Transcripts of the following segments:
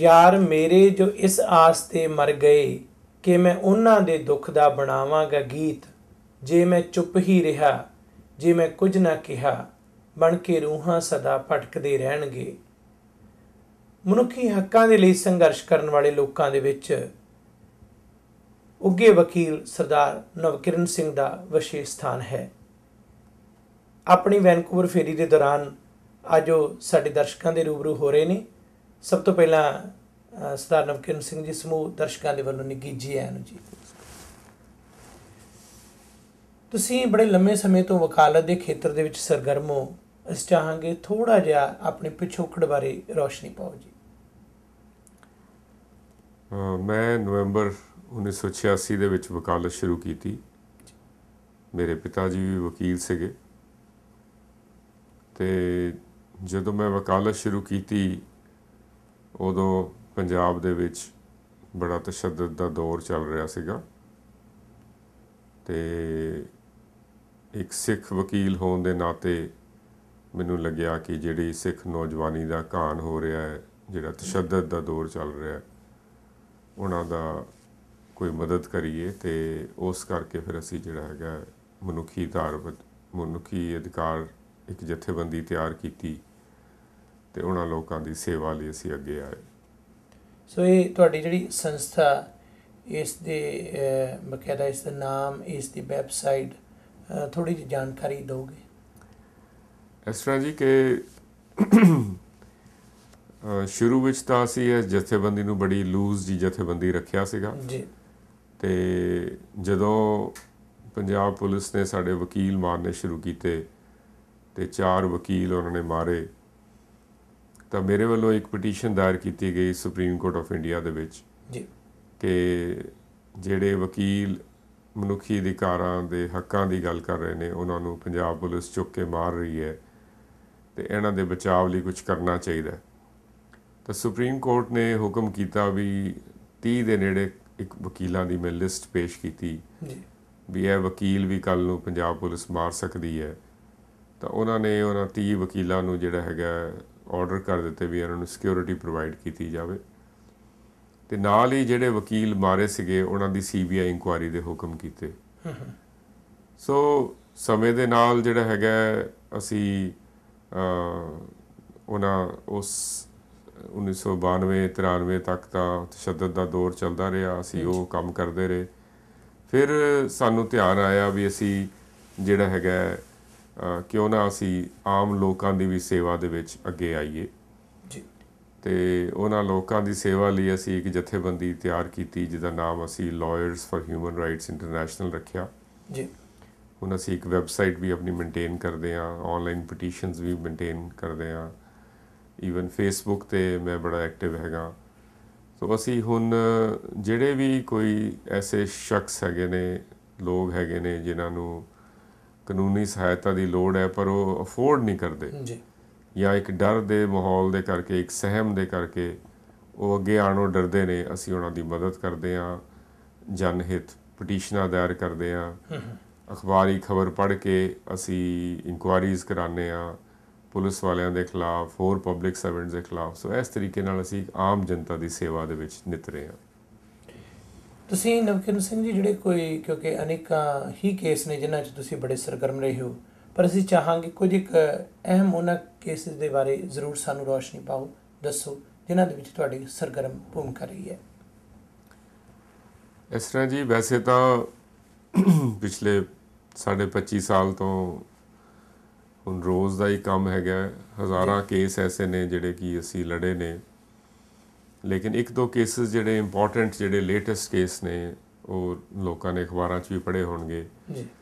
ਯਾਰ ਮੇਰੇ ਜੋ ਇਸ ਆਸ ਤੇ ਮਰ ਗਏ ਕਿ ਮੈਂ ਉਹਨਾਂ ਦੇ ਦੁੱਖ ਦਾ ਬਣਾਵਾਂਗਾ ਗੀਤ। ਜੇ ਮੈਂ ਚੁੱਪ ਹੀ ਰਿਹਾ, ਜੇ ਮੈਂ ਕੁਝ ਨਾ ਕਿਹਾ, ਬਣ ਕੇ ਰੂਹਾਂ ਸਦਾ ਭਟਕਦੇ ਰਹਿਣਗੇ। ਮਨੁੱਖੀ ਹੱਕਾਂ ਦੇ ਲਈ ਸੰਘਰਸ਼ ਕਰਨ ਵਾਲੇ ਲੋਕਾਂ ਦੇ ਵਿੱਚ ਉੱਘੇ ਵਕੀਲ ਸਰਦਾਰ ਨਵਕਿਰਨ ਸਿੰਘ ਦਾ ਵਿਸ਼ੇਸ਼ ਸਥਾਨ ਹੈ। ਆਪਣੀ ਵੈਨਕੂਵਰ ਫੇਰੀ ਦੇ ਦੌਰਾਨ ਅੱਜ ਉਹ ਸਾਡੇ ਦਰਸ਼ਕਾਂ ਦੇ ਰੂਬਰੂ ਹੋ ਰਹੇ ਨੇ। ਸਭ ਤੋਂ ਪਹਿਲਾਂ ਸਰਦਾਰ ਨਵਕਿਰਨ ਸਿੰਘ ਜੀ ਸਮੂਹ ਦਰਸ਼ਕਾਂ ਦੇ ਵੱਲੋਂ ਨਿੱਘੀ ਜੀ ਆਇਆਂ ਨੂੰ ਜੀ। ਤੁਸੀਂ ਬੜੇ ਲੰਮੇ ਸਮੇਂ ਤੋਂ ਵਕਾਲਤ ਦੇ ਖੇਤਰ ਦੇ ਵਿੱਚ ਸਰਗਰਮ ਹੋ। ਅਸੀਂ ਚਾਹਾਂਗੇ ਥੋੜ੍ਹਾ ਜਿਹਾ ਆਪਣੇ ਪਿਛੋਕੜ ਬਾਰੇ ਰੌਸ਼ਨੀ ਪਾਓ ਜੀ। ਮੈਂ ਨਵੰਬਰ 1986 ਦੇ ਵਿੱਚ ਵਕਾਲਤ ਸ਼ੁਰੂ ਕੀਤੀ। ਮੇਰੇ ਪਿਤਾ ਜੀ ਵੀ ਵਕੀਲ ਸੀਗੇ ਅਤੇ ਜਦੋਂ ਮੈਂ ਵਕਾਲਤ ਸ਼ੁਰੂ ਕੀਤੀ ਉਦੋਂ ਪੰਜਾਬ ਦੇ ਵਿੱਚ ਬੜਾ ਤਸ਼ੱਦਦ ਦਾ ਦੌਰ ਚੱਲ ਰਿਹਾ ਸੀਗਾ ਅਤੇ ਇੱਕ ਸਿੱਖ ਵਕੀਲ ਹੋਣ ਦੇ ਨਾਤੇ ਮੈਨੂੰ ਲੱਗਿਆ ਕਿ ਜਿਹੜੀ ਸਿੱਖ ਨੌਜਵਾਨੀ ਦਾ ਘਾਣ ਹੋ ਰਿਹਾ ਹੈ, ਜਿਹੜਾ ਤਸ਼ੱਦਦ ਦਾ ਦੌਰ ਚੱਲ ਰਿਹਾ, ਉਹਨਾਂ ਦਾ ਕੋਈ ਮਦਦ ਕਰੀਏ। ਅਤੇ ਉਸ ਕਰਕੇ ਫਿਰ ਅਸੀਂ ਜਿਹੜਾ ਹੈਗਾ ਮਨੁੱਖੀ ਅਧਿਕਾਰ ਇੱਕ ਜਥੇਬੰਦੀ ਤਿਆਰ ਕੀਤੀ ਅਤੇ ਉਹਨਾਂ ਲੋਕਾਂ ਦੀ ਸੇਵਾ ਲਈ ਅਸੀਂ ਅੱਗੇ ਆਏ। ਸੋ ਇਹ ਤੁਹਾਡੀ ਜਿਹੜੀ ਸੰਸਥਾ, ਇਸ ਦੇ ਬਕਾਇਦਾ ਇਸ ਦਾ ਨਾਮ, ਇਸ ਦੀ ਵੈਬਸਾਈਟ, ਥੋੜ੍ਹੀ ਜਿਹੀ ਜਾਣਕਾਰੀ ਦਿਓਗੇ? ਇਸ ਤਰ੍ਹਾਂ ਜੀ ਕਿ ਸ਼ੁਰੂ ਵਿੱਚ ਤਾਂ ਅਸੀਂ ਇਸ ਜਥੇਬੰਦੀ ਨੂੰ ਬੜੀ ਲੂਜ਼ ਜੀ ਜਥੇਬੰਦੀ ਰੱਖਿਆ ਸੀਗਾ ਜੀ। ਅਤੇ ਜਦੋਂ ਪੰਜਾਬ ਪੁਲਿਸ ਨੇ ਸਾਡੇ ਵਕੀਲ ਮਾਰਨੇ ਸ਼ੁਰੂ ਕੀਤੇ ਅਤੇ 4 ਵਕੀਲ ਉਹਨਾਂ ਨੇ ਮਾਰੇ, ਤਾਂ ਮੇਰੇ ਵੱਲੋਂ ਇੱਕ ਪਟੀਸ਼ਨ ਦਾਇਰ ਕੀਤੀ ਗਈ ਸੁਪਰੀਮ ਕੋਰਟ ਆਫ ਇੰਡੀਆ ਦੇ ਵਿੱਚ ਜੀ ਕਿ ਜਿਹੜੇ ਵਕੀਲ ਮਨੁੱਖੀ ਅਧਿਕਾਰਾਂ ਦੇ ਹੱਕਾਂ ਦੀ ਗੱਲ ਕਰ ਰਹੇ ਨੇ, ਉਹਨਾਂ ਨੂੰ ਪੰਜਾਬ ਪੁਲਿਸ ਚੁੱਕ ਕੇ ਮਾਰ ਰਹੀ ਹੈ ਅਤੇ ਇਹਨਾਂ ਦੇ ਬਚਾਅ ਲਈ ਕੁਝ ਕਰਨਾ ਚਾਹੀਦਾ। ਤਾਂ ਸੁਪਰੀਮ ਕੋਰਟ ਨੇ ਹੁਕਮ ਕੀਤਾ ਵੀ 30 ਦੇ ਨੇੜੇ ਇੱਕ ਵਕੀਲਾਂ ਦੀ ਮੈਂ ਲਿਸਟ ਪੇਸ਼ ਕੀਤੀ ਵੀ ਇਹ ਵਕੀਲ ਵੀ ਕੱਲ੍ਹ ਨੂੰ ਪੰਜਾਬ ਪੁਲਿਸ ਮਾਰ ਸਕਦੀ ਹੈ। ਤਾਂ ਉਹਨਾਂ ਨੇ ਉਹਨਾਂ 30 ਵਕੀਲਾਂ ਨੂੰ ਜਿਹੜਾ ਹੈਗਾ ਆਰਡਰ ਕਰ ਦਿੱਤੇ ਵੀ ਇਹਨਾਂ ਨੂੰ ਸਿਕਿਉਰਿਟੀ ਪ੍ਰੋਵਾਈਡ ਕੀਤੀ ਜਾਵੇ ਅਤੇ ਨਾਲ ਹੀ ਜਿਹੜੇ ਵਕੀਲ ਮਾਰੇ ਸੀਗੇ ਉਹਨਾਂ ਦੀ CBI ਇਨਕੁਆਇਰੀ ਦੇ ਹੁਕਮ ਕੀਤੇ। ਸੋ ਸਮੇਂ ਦੇ ਨਾਲ ਜਿਹੜਾ ਹੈਗਾ ਅਸੀਂ ਉਸ 1992-93 ਤੱਕ ਤਾਂ ਤਸ਼ੱਦਦ ਦਾ ਦੌਰ ਚੱਲਦਾ ਰਿਹਾ, ਅਸੀਂ ਉਹ ਕੰਮ ਕਰਦੇ ਰਹੇ। ਫਿਰ ਸਾਨੂੰ ਧਿਆਨ ਆਇਆ ਵੀ ਅਸੀਂ ਜਿਹੜਾ ਹੈਗਾ ਕਿਉਂ ਨਾ ਅਸੀਂ ਆਮ ਲੋਕਾਂ ਦੀ ਵੀ ਸੇਵਾ ਦੇ ਵਿੱਚ ਅੱਗੇ ਆਈਏ ਅਤੇ ਉਹਨਾਂ ਲੋਕਾਂ ਦੀ ਸੇਵਾ ਲਈ ਅਸੀਂ ਇੱਕ ਜਥੇਬੰਦੀ ਤਿਆਰ ਕੀਤੀ ਜਿਹਦਾ ਨਾਮ ਅਸੀਂ lawyers for human rights international ਰੱਖਿਆ ਜੀ। ਹੁਣ ਅਸੀਂ ਇੱਕ ਵੈਬਸਾਈਟ ਵੀ ਆਪਣੀ ਮੇਨਟੇਨ ਕਰਦੇ ਹਾਂ, ਔਨਲਾਈਨ ਪਟੀਸ਼ਨਸ ਵੀ ਮੇਨਟੇਨ ਕਰਦੇ ਹਾਂ, ਈਵਨ ਫੇਸਬੁੱਕ 'ਤੇ ਮੈਂ ਬੜਾ ਐਕਟਿਵ ਹੈਗਾ। ਸੋ ਅਸੀਂ ਹੁਣ ਜਿਹੜੇ ਵੀ ਕੋਈ ਐਸੇ ਸ਼ਖਸ ਹੈਗੇ ਨੇ, ਲੋਕ ਹੈਗੇ ਨੇ ਜਿਨ੍ਹਾਂ ਨੂੰ ਕਾਨੂੰਨੀ ਸਹਾਇਤਾ ਦੀ ਲੋੜ ਹੈ ਪਰ ਉਹ ਅਫੋਰਡ ਨਹੀਂ ਕਰਦੇ ਜਾਂ ਇੱਕ ਡਰ ਦੇ ਮਾਹੌਲ ਦੇ ਕਰਕੇ, ਇੱਕ ਸਹਿਮ ਦੇ ਕਰਕੇ ਉਹ ਅੱਗੇ ਆਉਣੋਂ ਡਰਦੇ ਨੇ, ਅਸੀਂ ਉਹਨਾਂ ਦੀ ਮਦਦ ਕਰਦੇ ਹਾਂ। ਜਨਹਿਤ ਪਟੀਸ਼ਨਾਂ ਦਾਇਰ ਕਰਦੇ ਹਾਂ, ਅਖਬਾਰੀ ਖਬਰ ਪੜ੍ਹ ਕੇ ਅਸੀਂ ਇਨਕੁਆਇਰੀਜ਼ ਕਰਾਉਂਦੇ ਹਾਂ ਪੁਲਿਸ ਵਾਲਿਆਂ ਦੇ ਖਿਲਾਫ, ਹੋਰ ਪਬਲਿਕ ਸਰਵੈਂਟਸ ਦੇ ਖਿਲਾਫ। ਸੋ ਇਸ ਤਰੀਕੇ ਨਾਲ ਅਸੀਂ ਆਮ ਜਨਤਾ ਦੀ ਸੇਵਾ ਦੇ ਵਿੱਚ ਨਿਤ ਰਹੇ ਹਾਂ। ਤੁਸੀਂ ਨਵਕਿਰਨ ਸਿੰਘ ਜੀ, ਜਿਹੜੇ ਕਿਉਂਕਿ ਅਨੇਕਾਂ ਹੀ ਕੇਸ ਨੇ ਜਿਨ੍ਹਾਂ 'ਚ ਤੁਸੀਂ ਬੜੇ ਸਰਗਰਮ ਰਹੇ ਹੋ, ਪਰ ਅਸੀਂ ਚਾਹਾਂਗੇ ਕੁਝ ਇੱਕ ਅਹਿਮ ਉਹਨਾਂ ਕੇਸਿਸ ਦੇ ਬਾਰੇ ਜ਼ਰੂਰ ਸਾਨੂੰ ਰੌਸ਼ਨੀ ਪਾਓ, ਦੱਸੋ, ਜਿਨ੍ਹਾਂ ਦੇ ਵਿੱਚ ਤੁਹਾਡੀ ਸਰਗਰਮ ਭੂਮਿਕਾ ਰਹੀ ਹੈ। ਇਸ ਤਰ੍ਹਾਂ ਜੀ, ਵੈਸੇ ਤਾਂ ਪਿਛਲੇ 25 ਸਾਲ ਤੋਂ ਹੁਣ ਰੋਜ਼ ਦਾ ਹੀ ਕੰਮ ਹੈਗਾ। ਹਜ਼ਾਰਾਂ ਕੇਸ ਐਸੇ ਨੇ ਜਿਹੜੇ ਕਿ ਅਸੀਂ ਲੜੇ ਨੇ, ਲੇਕਿਨ 1-2 ਕੇਸਿਸ ਜਿਹੜੇ ਇੰਪੋਰਟੈਂਟ, ਜਿਹੜੇ ਲੇਟੈਸਟ ਕੇਸ ਨੇ, ਉਹ ਲੋਕਾਂ ਨੇ ਅਖਬਾਰਾਂ 'ਚ ਵੀ ਪੜ੍ਹੇ ਹੋਣਗੇ।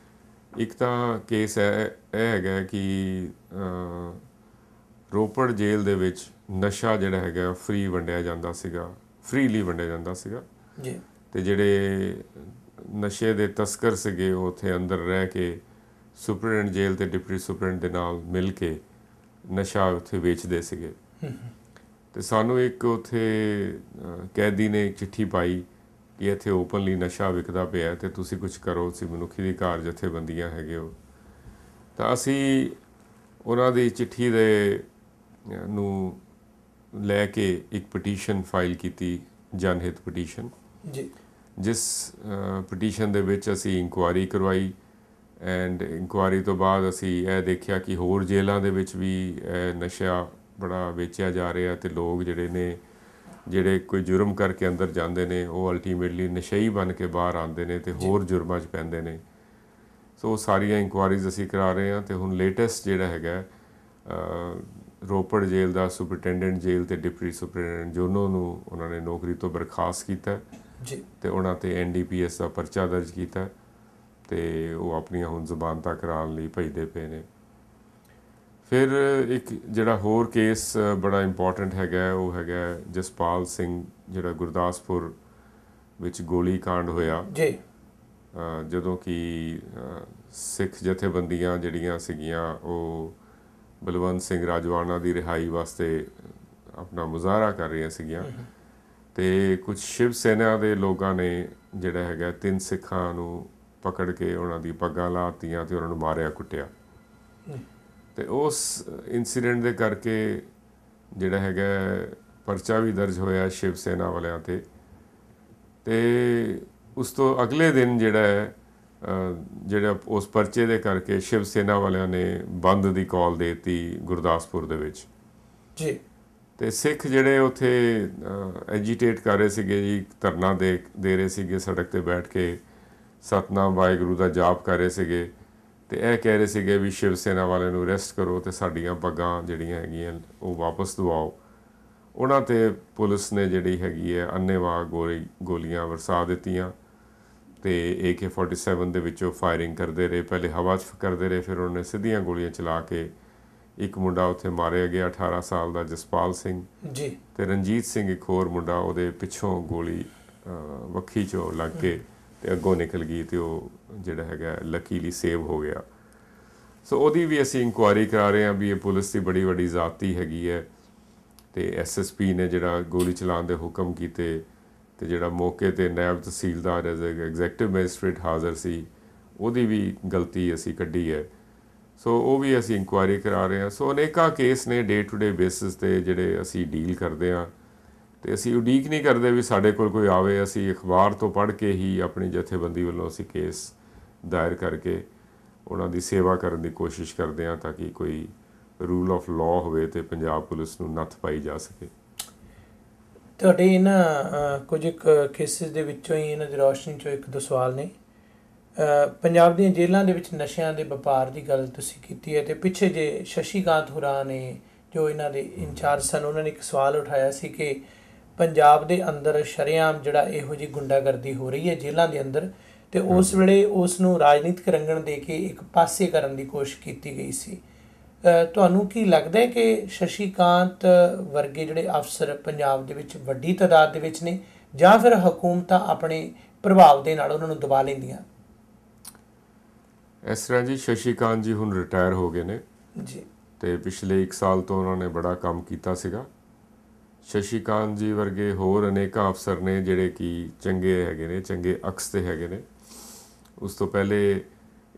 ਇੱਕ ਤਾਂ ਕੇਸ ਇਹ ਹੈਗਾ ਕਿ ਰੋਪੜ ਜੇਲ੍ਹ ਦੇ ਵਿੱਚ ਨਸ਼ਾ ਜਿਹੜਾ ਹੈਗਾ ਫ੍ਰੀ ਵੰਡਿਆ ਜਾਂਦਾ ਸੀਗਾ, ਫ੍ਰੀਲੀ ਵੰਡਿਆ ਜਾਂਦਾ ਸੀਗਾ ਅਤੇ ਜਿਹੜੇ ਨਸ਼ੇ ਦੇ ਤਸਕਰ ਸੀਗੇ ਉਹ ਉੱਥੇ ਅੰਦਰ ਰਹਿ ਕੇ ਸੁਪਰਡੈਂਟ ਜੇਲ੍ਹ ਅਤੇ ਡਿਪਟੀ ਸੁਪਰਡੈਂਟ ਦੇ ਨਾਲ ਮਿਲ ਕੇ ਨਸ਼ਾ ਉੱਥੇ ਵੇਚਦੇ ਸੀਗੇ। ਅਤੇ ਸਾਨੂੰ ਇੱਕ ਉੱਥੇ ਕੈਦੀ ਨੇ ਚਿੱਠੀ ਪਾਈ ਕਿ ਇੱਥੇ ਓਪਨਲੀ ਨਸ਼ਾ ਵਿਕਦਾ ਪਿਆ ਅਤੇ ਤੁਸੀਂ ਕੁਝ ਕਰੋ, ਤੁਸੀਂ ਮਨੁੱਖੀ ਅਧਿਕਾਰ ਜਥੇਬੰਦੀਆਂ ਹੈਗੇ ਹੋ। ਤਾਂ ਅਸੀਂ ਉਹਨਾਂ ਦੀ ਚਿੱਠੀ ਨੂੰ ਲੈ ਕੇ ਇੱਕ ਪਟੀਸ਼ਨ ਫਾਈਲ ਕੀਤੀ, ਜਨਹਿਤ ਪਟੀਸ਼ਨ ਜੀ, ਜਿਸ ਪਟੀਸ਼ਨ ਦੇ ਵਿੱਚ ਅਸੀਂ ਇਨਕੁਆਇਰੀ ਕਰਵਾਈ। ਐਂਡ ਇਨਕੁਆਇਰੀ ਤੋਂ ਬਾਅਦ ਅਸੀਂ ਇਹ ਦੇਖਿਆ ਕਿ ਹੋਰ ਜੇਲ੍ਹਾਂ ਦੇ ਵਿੱਚ ਵੀ ਨਸ਼ਾ ਬੜਾ ਵੇਚਿਆ ਜਾ ਰਿਹਾ, ਅਤੇ ਲੋਕ ਜਿਹੜੇ ਕੋਈ ਜੁਰਮ ਕਰਕੇ ਅੰਦਰ ਜਾਂਦੇ ਨੇ ਉਹ ਅਲਟੀਮੇਟਲੀ ਨਸ਼ਈ ਬਣ ਕੇ ਬਾਹਰ ਆਉਂਦੇ ਨੇ ਅਤੇ ਹੋਰ ਜੁਰਮਾਂ 'ਚ ਪੈਂਦੇ ਨੇ। ਸੋ ਸਾਰੀਆਂ ਇਨਕੁਆਇਰੀਜ਼ ਅਸੀਂ ਕਰਾ ਰਹੇ ਹਾਂ। ਅਤੇ ਹੁਣ ਲੇਟੈਸਟ ਜਿਹੜਾ ਹੈਗਾ ਰੋਪੜ ਜੇਲ੍ਹ ਦਾ ਸੁਪਰਟੈਂਡੈਂਟ ਜੇਲ੍ਹ ਅਤੇ ਡਿਪਟੀ ਸੁਪਰਟੈਂਡੈਂਟ ਦੋਨੋਂ ਨੂੰ ਉਹਨਾਂ ਨੇ ਨੌਕਰੀ ਤੋਂ ਬਰਖਾਸਤ ਕੀਤਾ ਜੀ, ਅਤੇ ਉਹਨਾਂ 'ਤੇ NDPS ਦਾ ਪਰਚਾ ਦਰਜ ਕੀਤਾ, ਅਤੇ ਉਹ ਆਪਣੀਆਂ ਹੁਣ ਜ਼ਮਾਨਤਾਂ ਕਰਾਉਣ ਲਈ ਭੱਜਦੇ ਪਏ ਨੇ। ਫਿਰ ਇੱਕ ਜਿਹੜਾ ਹੋਰ ਕੇਸ ਬੜਾ ਇੰਪੋਰਟੈਂਟ ਹੈਗਾ, ਉਹ ਹੈਗਾ ਜਸਪਾਲ ਸਿੰਘ, ਜਿਹੜਾ ਗੁਰਦਾਸਪੁਰ ਵਿੱਚ ਗੋਲੀ ਕਾਂਡ ਹੋਇਆ ਜੀ, ਜਦੋਂ ਕਿ ਸਿੱਖ ਜਥੇਬੰਦੀਆਂ ਜਿਹੜੀਆਂ ਸੀਗੀਆਂ ਉਹ ਬਲਵੰਤ ਸਿੰਘ ਰਾਜਵਾਨਾ ਦੀ ਰਿਹਾਈ ਵਾਸਤੇ ਆਪਣਾ ਮੁਜ਼ਾਹਰਾ ਕਰ ਰਹੀਆਂ ਸੀਗੀਆਂ, ਅਤੇ ਕੁਝ ਸ਼ਿਵ ਸੈਨਾ ਦੇ ਲੋਕਾਂ ਨੇ ਜਿਹੜਾ ਹੈਗਾ 3 ਸਿੱਖਾਂ ਨੂੰ ਪਕੜ ਕੇ ਉਹਨਾਂ ਦੀ ਪੱਗਾਂ ਲਾਤੀਆਂ ਅਤੇ ਉਹਨਾਂ ਨੂੰ ਮਾਰਿਆ ਕੁੱਟਿਆ। ਅਤੇ ਉਸ ਇਨਸੀਡੈਂਟ ਦੇ ਕਰਕੇ ਜਿਹੜਾ ਹੈਗਾ ਪਰਚਾ ਵੀ ਦਰਜ ਹੋਇਆ ਸ਼ਿਵ ਸੈਨਾ ਵਾਲਿਆਂ 'ਤੇ, ਅਤੇ ਉਸ ਤੋਂ ਅਗਲੇ ਦਿਨ ਜਿਹੜਾ ਉਸ ਪਰਚੇ ਦੇ ਕਰਕੇ ਸ਼ਿਵ ਸੈਨਾ ਵਾਲਿਆਂ ਨੇ ਬੰਦ ਦੀ ਕਾਲ ਦੇ ਦਿੱਤੀ ਗੁਰਦਾਸਪੁਰ ਦੇ ਵਿੱਚ ਜੀ, ਅਤੇ ਸਿੱਖ ਜਿਹੜੇ ਉੱਥੇ ਐਜੀਟੇਟ ਕਰ ਰਹੇ ਸੀਗੇ ਜੀ, ਧਰਨਾ ਦੇ ਰਹੇ ਸੀਗੇ ਸੜਕ 'ਤੇ ਬੈਠ ਕੇ, ਸਤਨਾਮ ਵਾਹਿਗੁਰੂ ਦਾ ਜਾਪ ਕਰ ਰਹੇ ਸੀਗੇ, ਅਤੇ ਇਹ ਕਹਿ ਰਹੇ ਸੀਗੇ ਵੀ ਸ਼ਿਵ ਸੈਨਾ ਵਾਲਿਆਂ ਨੂੰ ਅਰੈਸਟ ਕਰੋ ਅਤੇ ਸਾਡੀਆਂ ਪੱਗਾਂ ਜਿਹੜੀਆਂ ਹੈਗੀਆਂ ਉਹ ਵਾਪਸ ਦਿਵਾਓ। ਉਹਨਾਂ 'ਤੇ ਪੁਲਿਸ ਨੇ ਜਿਹੜੀ ਹੈਗੀ ਹੈ ਅੰਨ੍ਹੇਵਾਹ ਗੋਲੀਆਂ ਵਰਸਾ ਦਿੱਤੀਆਂ, ਅਤੇ AK-47 ਦੇ ਵਿੱਚੋਂ ਫਾਇਰਿੰਗ ਕਰਦੇ ਰਹੇ। ਪਹਿਲੇ ਹਵਾ 'ਚ ਕਰਦੇ ਰਹੇ, ਫਿਰ ਉਹਨੇ ਸਿੱਧੀਆਂ ਗੋਲੀਆਂ ਚਲਾ ਕੇ ਇੱਕ ਮੁੰਡਾ ਉੱਥੇ ਮਾਰਿਆ ਗਿਆ 18 ਸਾਲ ਦਾ ਜਸਪਾਲ ਸਿੰਘ ਜੀ, ਅਤੇ ਰਣਜੀਤ ਸਿੰਘ ਇੱਕ ਹੋਰ ਮੁੰਡਾ, ਉਹਦੇ ਪਿੱਛੋਂ ਗੋਲੀ ਵੱਖੀ 'ਚੋਂ ਲੱਗ ਕੇ ਅਤੇ ਅੱਗੋਂ ਨਿਕਲ ਗਈ, ਅਤੇ ਉਹ ਜਿਹੜਾ ਹੈਗਾ ਲੱਕੀਲੀ ਸੇਵ ਹੋ ਗਿਆ। ਸੋ ਉਹਦੀ ਵੀ ਅਸੀਂ ਇਨਕੁਆਇਰੀ ਕਰਾ ਰਹੇ ਹਾਂ ਵੀ ਇਹ ਪੁਲਿਸ ਦੀ ਬੜੀ ਵੱਡੀ ਜ਼ਾਤੀ ਹੈਗੀ ਹੈ, ਅਤੇ SSP ਨੇ ਜਿਹੜਾ ਗੋਲੀ ਚਲਾਉਣ ਦੇ ਹੁਕਮ ਕੀਤੇ, ਅਤੇ ਜਿਹੜਾ ਮੌਕੇ 'ਤੇ ਨਾਇਬ ਤਹਿਸੀਲਦਾਰ ਐਗਜ਼ੈਕਟਿਵ ਮੈਜਿਸਟਰੇਟ ਹਾਜ਼ਰ ਸੀ, ਉਹਦੀ ਵੀ ਗਲਤੀ ਅਸੀਂ ਕੱਢੀ ਹੈ। ਸੋ ਉਹ ਵੀ ਅਸੀਂ ਇਨਕੁਆਇਰੀ ਕਰਾ ਰਹੇ ਹਾਂ। ਸੋ ਅਨੇਕਾਂ ਕੇਸ ਨੇ ਡੇ ਟੂ ਡੇ ਬੇਸਿਸ 'ਤੇ ਜਿਹੜੇ ਅਸੀਂ ਡੀਲ ਕਰਦੇ ਹਾਂ, ਅਤੇ ਅਸੀਂ ਉਡੀਕ ਨਹੀਂ ਕਰਦੇ ਵੀ ਸਾਡੇ ਕੋਲ ਕੋਈ ਆਵੇ, ਅਸੀਂ ਅਖਬਾਰ ਤੋਂ ਪੜ੍ਹ ਕੇ ਹੀ ਆਪਣੀ ਜਥੇਬੰਦੀ ਵੱਲੋਂ ਅਸੀਂ ਕੇਸ ਦਾਇਰ ਕਰਕੇ ਉਹਨਾਂ ਦੀ ਸੇਵਾ ਕਰਨ ਦੀ ਕੋਸ਼ਿਸ਼ ਕਰਦੇ ਹਾਂ, ਤਾਂ ਕਿ ਕੋਈ ਰੂਲ ਆਫ ਲਾਅ ਹੋਵੇ ਅਤੇ ਪੰਜਾਬ ਪੁਲਿਸ ਨੂੰ ਨੱਥ ਪਾਈ ਜਾ ਸਕੇ। ਤੁਹਾਡੇ ਇਹਨਾਂ ਕੁਝ ਕੇਸਿਸ ਦੇ ਵਿੱਚੋਂ ਹੀ ਇਹਨਾਂ ਦੀ ਰੌਸ਼ਨੀ 'ਚੋਂ 1-2 ਸਵਾਲ ਨੇ। ਪੰਜਾਬ ਦੀਆਂ ਜੇਲ੍ਹਾਂ ਦੇ ਵਿੱਚ ਨਸ਼ਿਆਂ ਦੇ ਵਪਾਰ ਦੀ ਗੱਲ ਤੁਸੀਂ ਕੀਤੀ ਹੈ, ਅਤੇ ਪਿੱਛੇ ਜੇ ਸ਼ਸ਼ੀਕਾਂਤ ਹੁਰਾਂ ਨੇ ਜੋ ਇਹਨਾਂ ਦੇ ਇੰਚਾਰਜ ਸਨ, ਉਹਨਾਂ ਨੇ ਇੱਕ ਸਵਾਲ ਉਠਾਇਆ ਸੀ ਕਿ ਪੰਜਾਬ ਦੇ ਅੰਦਰ ਸ਼ਰੇਆਮ ਜਿਹੜਾ ਇਹੋ ਜਿਹੀ ਗੁੰਡਾਗਰਦੀ ਹੋ ਰਹੀ ਹੈ ਜੇਲ੍ਹਾਂ ਦੇ ਅੰਦਰ, ਅਤੇ ਉਸ ਵੇਲੇ ਉਸ ਨੂੰ ਰਾਜਨੀਤਿਕ ਰੰਗਣ ਦੇ ਕੇ ਇੱਕ ਪਾਸੇ ਕਰਨ ਦੀ ਕੋਸ਼ਿਸ਼ ਕੀਤੀ ਗਈ ਸੀ। ਤੁਹਾਨੂੰ ਕੀ ਲੱਗਦਾ ਹੈ ਕਿ ਸ਼ਸ਼ੀਕਾਂਤ ਵਰਗੇ ਜਿਹੜੇ ਅਫਸਰ ਪੰਜਾਬ ਦੇ ਵਿੱਚ ਵੱਡੀ ਤਾਦਾਦ ਦੇ ਵਿੱਚ ਨੇ, ਜਾਂ ਫਿਰ ਹਕੂਮਤਾਂ ਆਪਣੇ ਪ੍ਰਭਾਵ ਦੇ ਨਾਲ ਉਹਨਾਂ ਨੂੰ ਦਬਾ ਲੈਂਦੀਆਂ? ਇਸ ਤਰ੍ਹਾਂ ਜੀ, ਸ਼ਸ਼ੀਕਾਂਤ ਜੀ ਹੁਣ ਰਿਟਾਇਰ ਹੋ ਗਏ ਨੇ ਜੀ, ਅਤੇ ਪਿਛਲੇ 1 ਸਾਲ ਤੋਂ ਉਹਨਾਂ ਨੇ ਬੜਾ ਕੰਮ ਕੀਤਾ ਸੀਗਾ। ਸ਼ਸ਼ੀਕਾਂਤ ਜੀ ਵਰਗੇ ਹੋਰ ਅਨੇਕਾਂ ਅਫਸਰ ਨੇ ਜਿਹੜੇ ਕਿ ਚੰਗੇ ਹੈਗੇ ਨੇ, ਚੰਗੇ ਅਕਸ 'ਤੇ ਹੈਗੇ ਨੇ। ਉਸ ਤੋਂ ਪਹਿਲੇ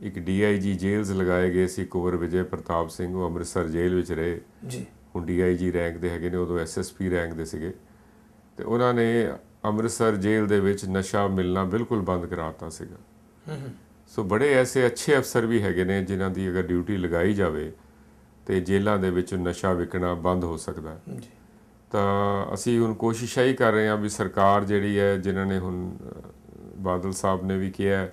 ਇੱਕ DIG ਜੇਲ੍ਸ ਲਗਾਏ ਗਏ ਸੀ, ਕੁੰਵਰ ਵਿਜੇ ਪ੍ਰਤਾਪ ਸਿੰਘ, ਉਹ ਅੰਮ੍ਰਿਤਸਰ ਜੇਲ੍ਹ ਵਿੱਚ ਰਹੇ ਜੀ। ਹੁਣ DIG ਰੈਂਕ ਦੇ ਹੈਗੇ ਨੇ, ਉਦੋਂ SSP ਰੈਂਕ ਦੇ ਸੀਗੇ, ਅਤੇ ਉਹਨਾਂ ਨੇ ਅੰਮ੍ਰਿਤਸਰ ਜੇਲ੍ਹ ਦੇ ਵਿੱਚ ਨਸ਼ਾ ਮਿਲਣਾ ਬਿਲਕੁਲ ਬੰਦ ਕਰਾ ਦਿੱਤਾ ਸੀਗਾ। ਸੋ ਬੜੇ ਐਸੇ ਅੱਛੇ ਅਫਸਰ ਵੀ ਹੈਗੇ ਨੇ ਜਿਨ੍ਹਾਂ ਦੀ ਅਗਰ ਡਿਊਟੀ ਲਗਾਈ ਜਾਵੇ ਅਤੇ ਜੇਲ੍ਹਾਂ ਦੇ ਵਿੱਚ ਨਸ਼ਾ ਵਿਕਣਾ ਬੰਦ ਹੋ ਸਕਦਾ। ਤਾਂ ਅਸੀਂ ਹੁਣ ਕੋਸ਼ਿਸ਼ ਇਹੀ ਕਰ ਰਹੇ ਹਾਂ ਵੀ ਸਰਕਾਰ ਜਿਹੜੀ ਹੈ, ਜਿਨ੍ਹਾਂ ਨੇ ਹੁਣ ਬਾਦਲ ਸਾਹਿਬ ਨੇ ਵੀ ਕਿਹਾ,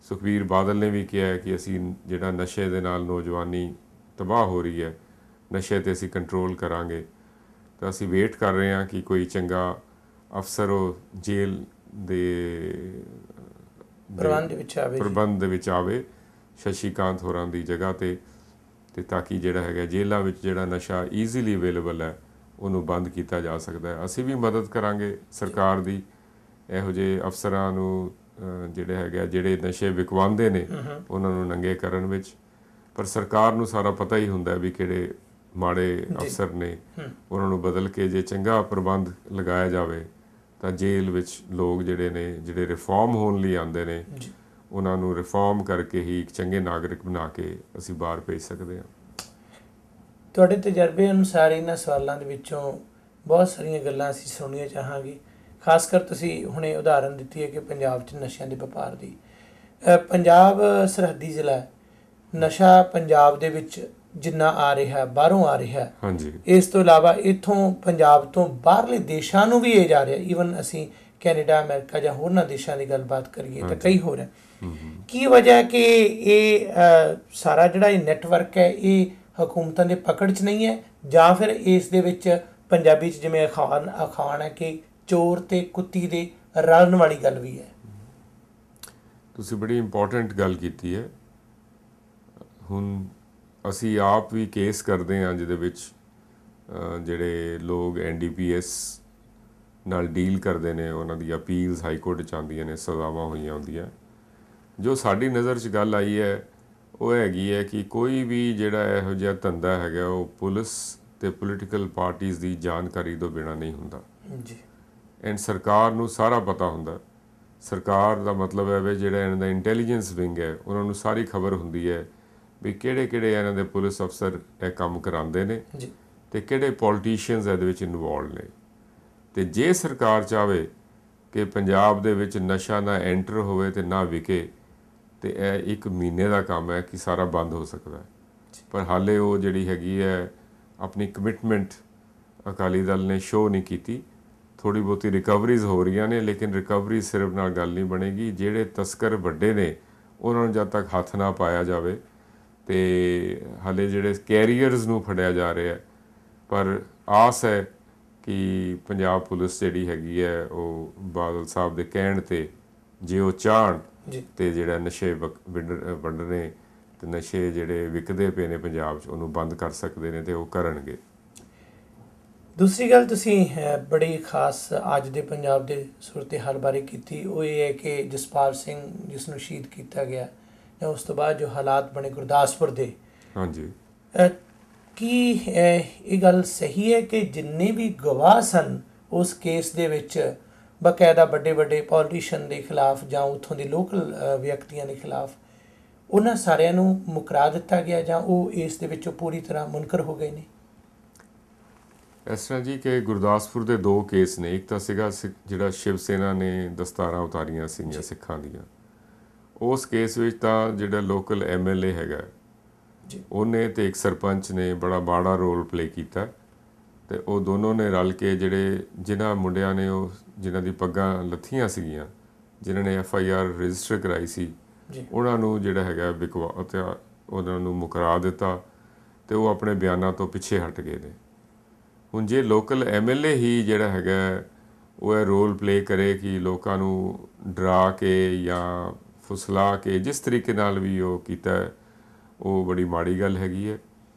ਸੁਖਬੀਰ ਬਾਦਲ ਨੇ ਵੀ ਕਿਹਾ ਕਿ ਅਸੀਂ ਜਿਹੜਾ ਨਸ਼ੇ ਦੇ ਨਾਲ ਨੌਜਵਾਨੀ ਤਬਾਹ ਹੋ ਰਹੀ ਹੈ, ਨਸ਼ੇ 'ਤੇ ਅਸੀਂ ਕੰਟਰੋਲ ਕਰਾਂਗੇ। ਤਾਂ ਅਸੀਂ ਵੇਟ ਕਰ ਰਹੇ ਹਾਂ ਕਿ ਕੋਈ ਚੰਗਾ ਅਫਸਰ ਉਹ ਜੇਲ੍ਹ ਦੇ ਪ੍ਰਬੰਧ ਦੇ ਵਿੱਚ ਆਵੇ ਸ਼ਸ਼ੀਕਾਂਤ ਹੋਰਾਂ ਦੀ ਜਗ੍ਹਾ 'ਤੇ, ਤਾਂ ਕਿ ਜਿਹੜਾ ਹੈਗਾ ਜੇਲ੍ਹਾਂ ਵਿੱਚ ਜਿਹੜਾ ਨਸ਼ਾ ਈਜ਼ੀਲੀ ਅਵੇਲੇਬਲ ਹੈ ਉਹਨੂੰ ਬੰਦ ਕੀਤਾ ਜਾ ਸਕਦਾ ਹੈ। ਅਸੀਂ ਵੀ ਮਦਦ ਕਰਾਂਗੇ ਸਰਕਾਰ ਦੀ ਇਹੋ ਜਿਹੇ ਅਫਸਰਾਂ ਨੂੰ ਜਿਹੜੇ ਨਸ਼ੇ ਵਿਕਵਾਉਂਦੇ ਨੇ ਉਹਨਾਂ ਨੂੰ ਨੰਗੇ ਕਰਨ ਵਿੱਚ। ਪਰ ਸਰਕਾਰ ਨੂੰ ਸਾਰਾ ਪਤਾ ਹੀ ਹੁੰਦਾ ਵੀ ਕਿਹੜੇ ਮਾੜੇ ਅਫਸਰ ਨੇ, ਉਹਨਾਂ ਨੂੰ ਬਦਲ ਕੇ ਜੇ ਚੰਗਾ ਪ੍ਰਬੰਧ ਲਗਾਇਆ ਜਾਵੇ ਤਾਂ ਜੇਲ੍ਹ ਵਿੱਚ ਲੋਕ ਜਿਹੜੇ ਰਿਫਾਰਮ ਹੋਣ ਲਈ ਆਉਂਦੇ ਨੇ, ਉਹਨਾਂ ਨੂੰ ਰਿਫਾਰਮ ਕਰਕੇ ਹੀ ਇੱਕ ਚੰਗੇ ਨਾਗਰਿਕ ਬਣਾ ਕੇ ਅਸੀਂ ਬਾਹਰ ਭੇਜ ਸਕਦੇ ਹਾਂ। ਤੁਹਾਡੇ ਤਜਰਬੇ ਅਨੁਸਾਰ ਇਹਨਾਂ ਸਵਾਲਾਂ ਦੇ ਵਿੱਚੋਂ ਬਹੁਤ ਸਾਰੀਆਂ ਗੱਲਾਂ ਅਸੀਂ ਸੁਣਨੀਆਂ ਚਾਹਾਂਗੇ। ਖਾਸ ਕਰ ਤੁਸੀਂ ਹੁਣੇ ਉਦਾਹਰਨ ਦਿੱਤੀ ਹੈ ਕਿ ਪੰਜਾਬ 'ਚ ਨਸ਼ਿਆਂ ਦੇ ਵਪਾਰ ਦੀ। ਪੰਜਾਬ ਸਰਹੱਦੀ ਜ਼ਿਲ੍ਹਾ ਹੈ। ਨਸ਼ਾ ਪੰਜਾਬ ਦੇ ਵਿੱਚ ਜਿੰਨਾ ਆ ਰਿਹਾ ਬਾਹਰੋਂ ਆ ਰਿਹਾ, ਹਾਂਜੀ, ਇਸ ਤੋਂ ਇਲਾਵਾ ਇੱਥੋਂ ਪੰਜਾਬ ਤੋਂ ਬਾਹਰਲੇ ਦੇਸ਼ਾਂ ਨੂੰ ਵੀ ਇਹ ਜਾ ਰਿਹਾ। ਈਵਨ ਅਸੀਂ ਕੈਨੇਡਾ, ਅਮਰੀਕਾ ਜਾਂ ਹੋਰਨਾਂ ਦੇਸ਼ਾਂ ਦੀ ਗੱਲਬਾਤ ਕਰੀਏ ਤਾਂ ਕਈ ਹੋ ਰਿਹਾ। ਕੀ ਵਜ੍ਹਾ ਹੈ ਕਿ ਇਹ ਸਾਰਾ ਜਿਹੜਾ ਇਹ ਨੈਟਵਰਕ ਹੈ ਇਹ ਹਕੂਮਤਾਂ ਦੇ ਪਕੜ 'ਚ ਨਹੀਂ ਹੈ, ਜਾਂ ਫਿਰ ਇਸ ਦੇ ਵਿੱਚ ਪੰਜਾਬੀ 'ਚ ਜਿਵੇਂ ਅਖਾਣ ਹੈ ਕਿ ਚੋਰ ਤੇ ਕੁੱਤੀ ਦੇ ਰਲਣ ਵਾਲੀ ਗੱਲ ਵੀ ਹੈ? ਤੁਸੀਂ ਬੜੀ ਇੰਪੋਰਟੈਂਟ ਗੱਲ ਕੀਤੀ ਹੈ। ਹੁਣ ਅਸੀਂ ਆਪ ਵੀ ਕੇਸ ਕਰਦੇ ਹਾਂ ਜਿਹਦੇ ਵਿੱਚ ਜਿਹੜੇ ਲੋਕ NDPS ਨਾਲ ਡੀਲ ਕਰਦੇ ਨੇ, ਉਹਨਾਂ ਦੀ ਅਪੀਲਸ ਹਾਈ ਕੋਰਟ 'ਚ ਆਉਂਦੀਆਂ ਨੇ, ਸਜ਼ਾਵਾਂ ਹੋਈਆਂ ਹੁੰਦੀਆਂ। ਜੋ ਸਾਡੀ ਨਜ਼ਰ 'ਚ ਗੱਲ ਆਈ ਹੈ ਉਹ ਹੈਗੀ ਹੈ ਕਿ ਕੋਈ ਵੀ ਜਿਹੜਾ ਇਹੋ ਜਿਹਾ ਧੰਦਾ ਹੈਗਾ ਉਹ ਪੁਲਿਸ ਤੇ ਪੋਲੀਟੀਕਲ ਪਾਰਟੀਆਂ ਦੀ ਜਾਣਕਾਰੀ ਤੋਂ ਬਿਨਾਂ ਨਹੀਂ ਹੁੰਦਾ ਜੀ। ਐਂਡ ਸਰਕਾਰ ਨੂੰ ਸਾਰਾ ਪਤਾ ਹੁੰਦਾ। ਸਰਕਾਰ ਦਾ ਮਤਲਬ ਹੈ ਵੀ ਜਿਹੜਾ ਇਹਨਾਂ ਦਾ ਇੰਟੈਲੀਜੈਂਸ ਵਿੰਗ ਹੈ ਉਹਨਾਂ ਨੂੰ ਸਾਰੀ ਖਬਰ ਹੁੰਦੀ ਹੈ ਵੀ ਕਿਹੜੇ ਕਿਹੜੇ ਇਹਨਾਂ ਦੇ ਪੁਲਿਸ ਅਫਸਰ ਇਹ ਕੰਮ ਕਰਾਉਂਦੇ ਨੇ ਤੇ ਕਿਹੜੇ ਪੋਲੀਟੀਸ਼ੀਅਨਸ ਇਹਦੇ ਵਿੱਚ ਇਨਵੋਲਵ ਨੇ। ਤੇ ਜੇ ਸਰਕਾਰ ਚਾਹਵੇ ਕਿ ਪੰਜਾਬ ਦੇ ਵਿੱਚ ਨਸ਼ਾ ਨਾ ਐਂਟਰ ਹੋਵੇ ਤੇ ਨਾ ਵਿਕੇ, ਤੇ ਇਹ 1 ਮਹੀਨੇ ਦਾ ਕੰਮ ਹੈ ਕਿ ਸਾਰਾ ਬੰਦ ਹੋ ਸਕਦਾ ਹੈ। ਪਰ ਹਾਲੇ ਉਹ ਜਿਹੜੀ ਹੈਗੀ ਹੈ ਆਪਣੀ ਕਮਿਟਮੈਂਟ ਅਕਾਲੀ ਦਲ ਨੇ ਸ਼ੋਅ ਨਹੀਂ ਕੀਤੀ। ਥੋੜ੍ਹੀ ਬਹੁਤੀ ਰਿਕਵਰੀਜ਼ ਹੋ ਰਹੀਆਂ ਨੇ, ਲੇਕਿਨ ਰਿਕਵਰੀ ਸਿਰਫ ਨਾਲ ਗੱਲ ਨਹੀਂ ਬਣੇਗੀ। ਜਿਹੜੇ ਤਸਕਰ ਵੱਡੇ ਨੇ ਉਹਨਾਂ ਨੂੰ ਜਦ ਤੱਕ ਹੱਥ ਨਾ ਪਾਇਆ ਜਾਵੇ, ਤੇ ਹਾਲੇ ਜਿਹੜੇ ਕੈਰੀਅਰਸ ਨੂੰ ਫੜਿਆ ਜਾ ਰਿਹਾ, ਪਰ ਆਸ ਹੈ ਕਿ ਪੰਜਾਬ ਪੁਲਿਸ ਜਿਹੜੀ ਹੈਗੀ ਹੈ ਉਹ ਬਾਦਲ ਸਾਹਿਬ ਦੇ ਕਹਿਣ ਤੇ ਜੇ ਉਹ ਚਾਹਣ ਤੇ ਜਿਹੜਾ ਨਸ਼ੇ ਵੰਡਣੇ ਤੇ ਨਸ਼ੇ ਜਿਹੜੇ ਵਿਕਦੇ ਪਏ ਨੇ ਪੰਜਾਬ 'ਚ ਉਹਨੂੰ ਬੰਦ ਕਰ ਸਕਦੇ ਨੇ ਤੇ ਉਹ ਕਰਨਗੇ। ਦੂਸਰੀ ਗੱਲ ਤੁਸੀਂ ਬੜੀ ਖਾਸ ਅੱਜ ਦੇ ਪੰਜਾਬ ਦੇ ਸੂਰਤ ਹਾਲ ਬਾਰੇ ਕੀਤੀ, ਉਹ ਇਹ ਹੈ ਕਿ ਜਸਪਾਲ ਸਿੰਘ ਜਿਸ ਨੂੰ ਸ਼ਹੀਦ ਕੀਤਾ ਗਿਆ, ਜਾਂ ਉਸ ਤੋਂ ਬਾਅਦ ਜੋ ਹਾਲਾਤ ਬਣੇ ਗੁਰਦਾਸਪੁਰ ਦੇ, ਹਾਂਜੀ, ਕੀ ਇਹ ਗੱਲ ਸਹੀ ਹੈ ਕਿ ਜਿੰਨੇ ਵੀ ਗਵਾਹ ਸਨ ਉਸ ਕੇਸ ਦੇ ਵਿੱਚ ਬਕਾਇਦਾ ਵੱਡੇ ਵੱਡੇ ਪੋਲੀਟੀਸ਼ੀਅਨ ਦੇ ਖਿਲਾਫ ਜਾਂ ਉੱਥੋਂ ਦੇ ਲੋਕਲ ਵਿਅਕਤੀਆਂ ਦੇ ਖਿਲਾਫ ਉਹਨਾਂ ਸਾਰਿਆਂ ਨੂੰ ਮੁਕਰਾ ਦਿੱਤਾ ਗਿਆ, ਜਾਂ ਉਹ ਇਸ ਦੇ ਵਿੱਚੋਂ ਪੂਰੀ ਤਰ੍ਹਾਂ ਮੁਨਕਰ ਹੋ ਗਏ ਨੇ? ਇਸ ਤਰ੍ਹਾਂ ਜੀ ਕਿ ਗੁਰਦਾਸਪੁਰ ਦੇ 2 ਕੇਸ ਨੇ। ਇੱਕ ਤਾਂ ਸੀਗਾ ਜਿਹੜਾ ਸ਼ਿਵ ਸੈਨਾ ਨੇ ਦਸਤਾਰਾਂ ਉਤਾਰੀਆਂ ਸੀਗੀਆਂ ਸਿੱਖਾਂ ਦੀਆਂ। ਉਸ ਕੇਸ ਵਿੱਚ ਤਾਂ ਜਿਹੜਾ ਲੋਕਲ MLA ਹੈਗਾ ਉਹਨੇ ਤੇ ਇੱਕ ਸਰਪੰਚ ਨੇ ਬੜਾ ਮਾੜਾ ਰੋਲ ਪਲੇ ਕੀਤਾ, ਤੇ ਉਹ ਦੋਨੋਂ ਨੇ ਰਲ ਕੇ ਜਿਨ੍ਹਾਂ ਮੁੰਡਿਆਂ ਨੇ ਉਹ ਜਿਨ੍ਹਾਂ ਦੀ ਪੱਗਾਂ ਲੱਥੀਆਂ ਸੀਗੀਆਂ, ਜਿਨ੍ਹਾਂ ਨੇ FIR ਰਜਿਸਟਰ ਕਰਾਈ ਸੀ, ਉਹਨਾਂ ਨੂੰ ਜਿਹੜਾ ਹੈਗਾ ਵਿਕਵਾ ਤੇ ਉਹਨਾਂ ਨੂੰ ਮੁਕਰਾ ਦਿੱਤਾ ਤੇ ਉਹ ਆਪਣੇ ਬਿਆਨਾਂ ਤੋਂ ਪਿੱਛੇ ਹਟ ਗਏ ਨੇ। ਹੁਣ ਜੇ ਲੋਕਲ MLA ਹੀ ਜਿਹੜਾ ਹੈਗਾ ਉਹ ਇਹ ਰੋਲ ਪਲੇ ਕਰੇ ਕਿ ਲੋਕਾਂ ਨੂੰ ਡਰਾ ਕੇ ਜਾਂ ਫੁਸਲਾ ਕੇ ਜਿਸ ਤਰੀਕੇ ਨਾਲ ਵੀ ਉਹ ਕੀਤਾ, ਉਹ ਬੜੀ ਮਾੜੀ ਗੱਲ ਹੈਗੀ ਹੈ।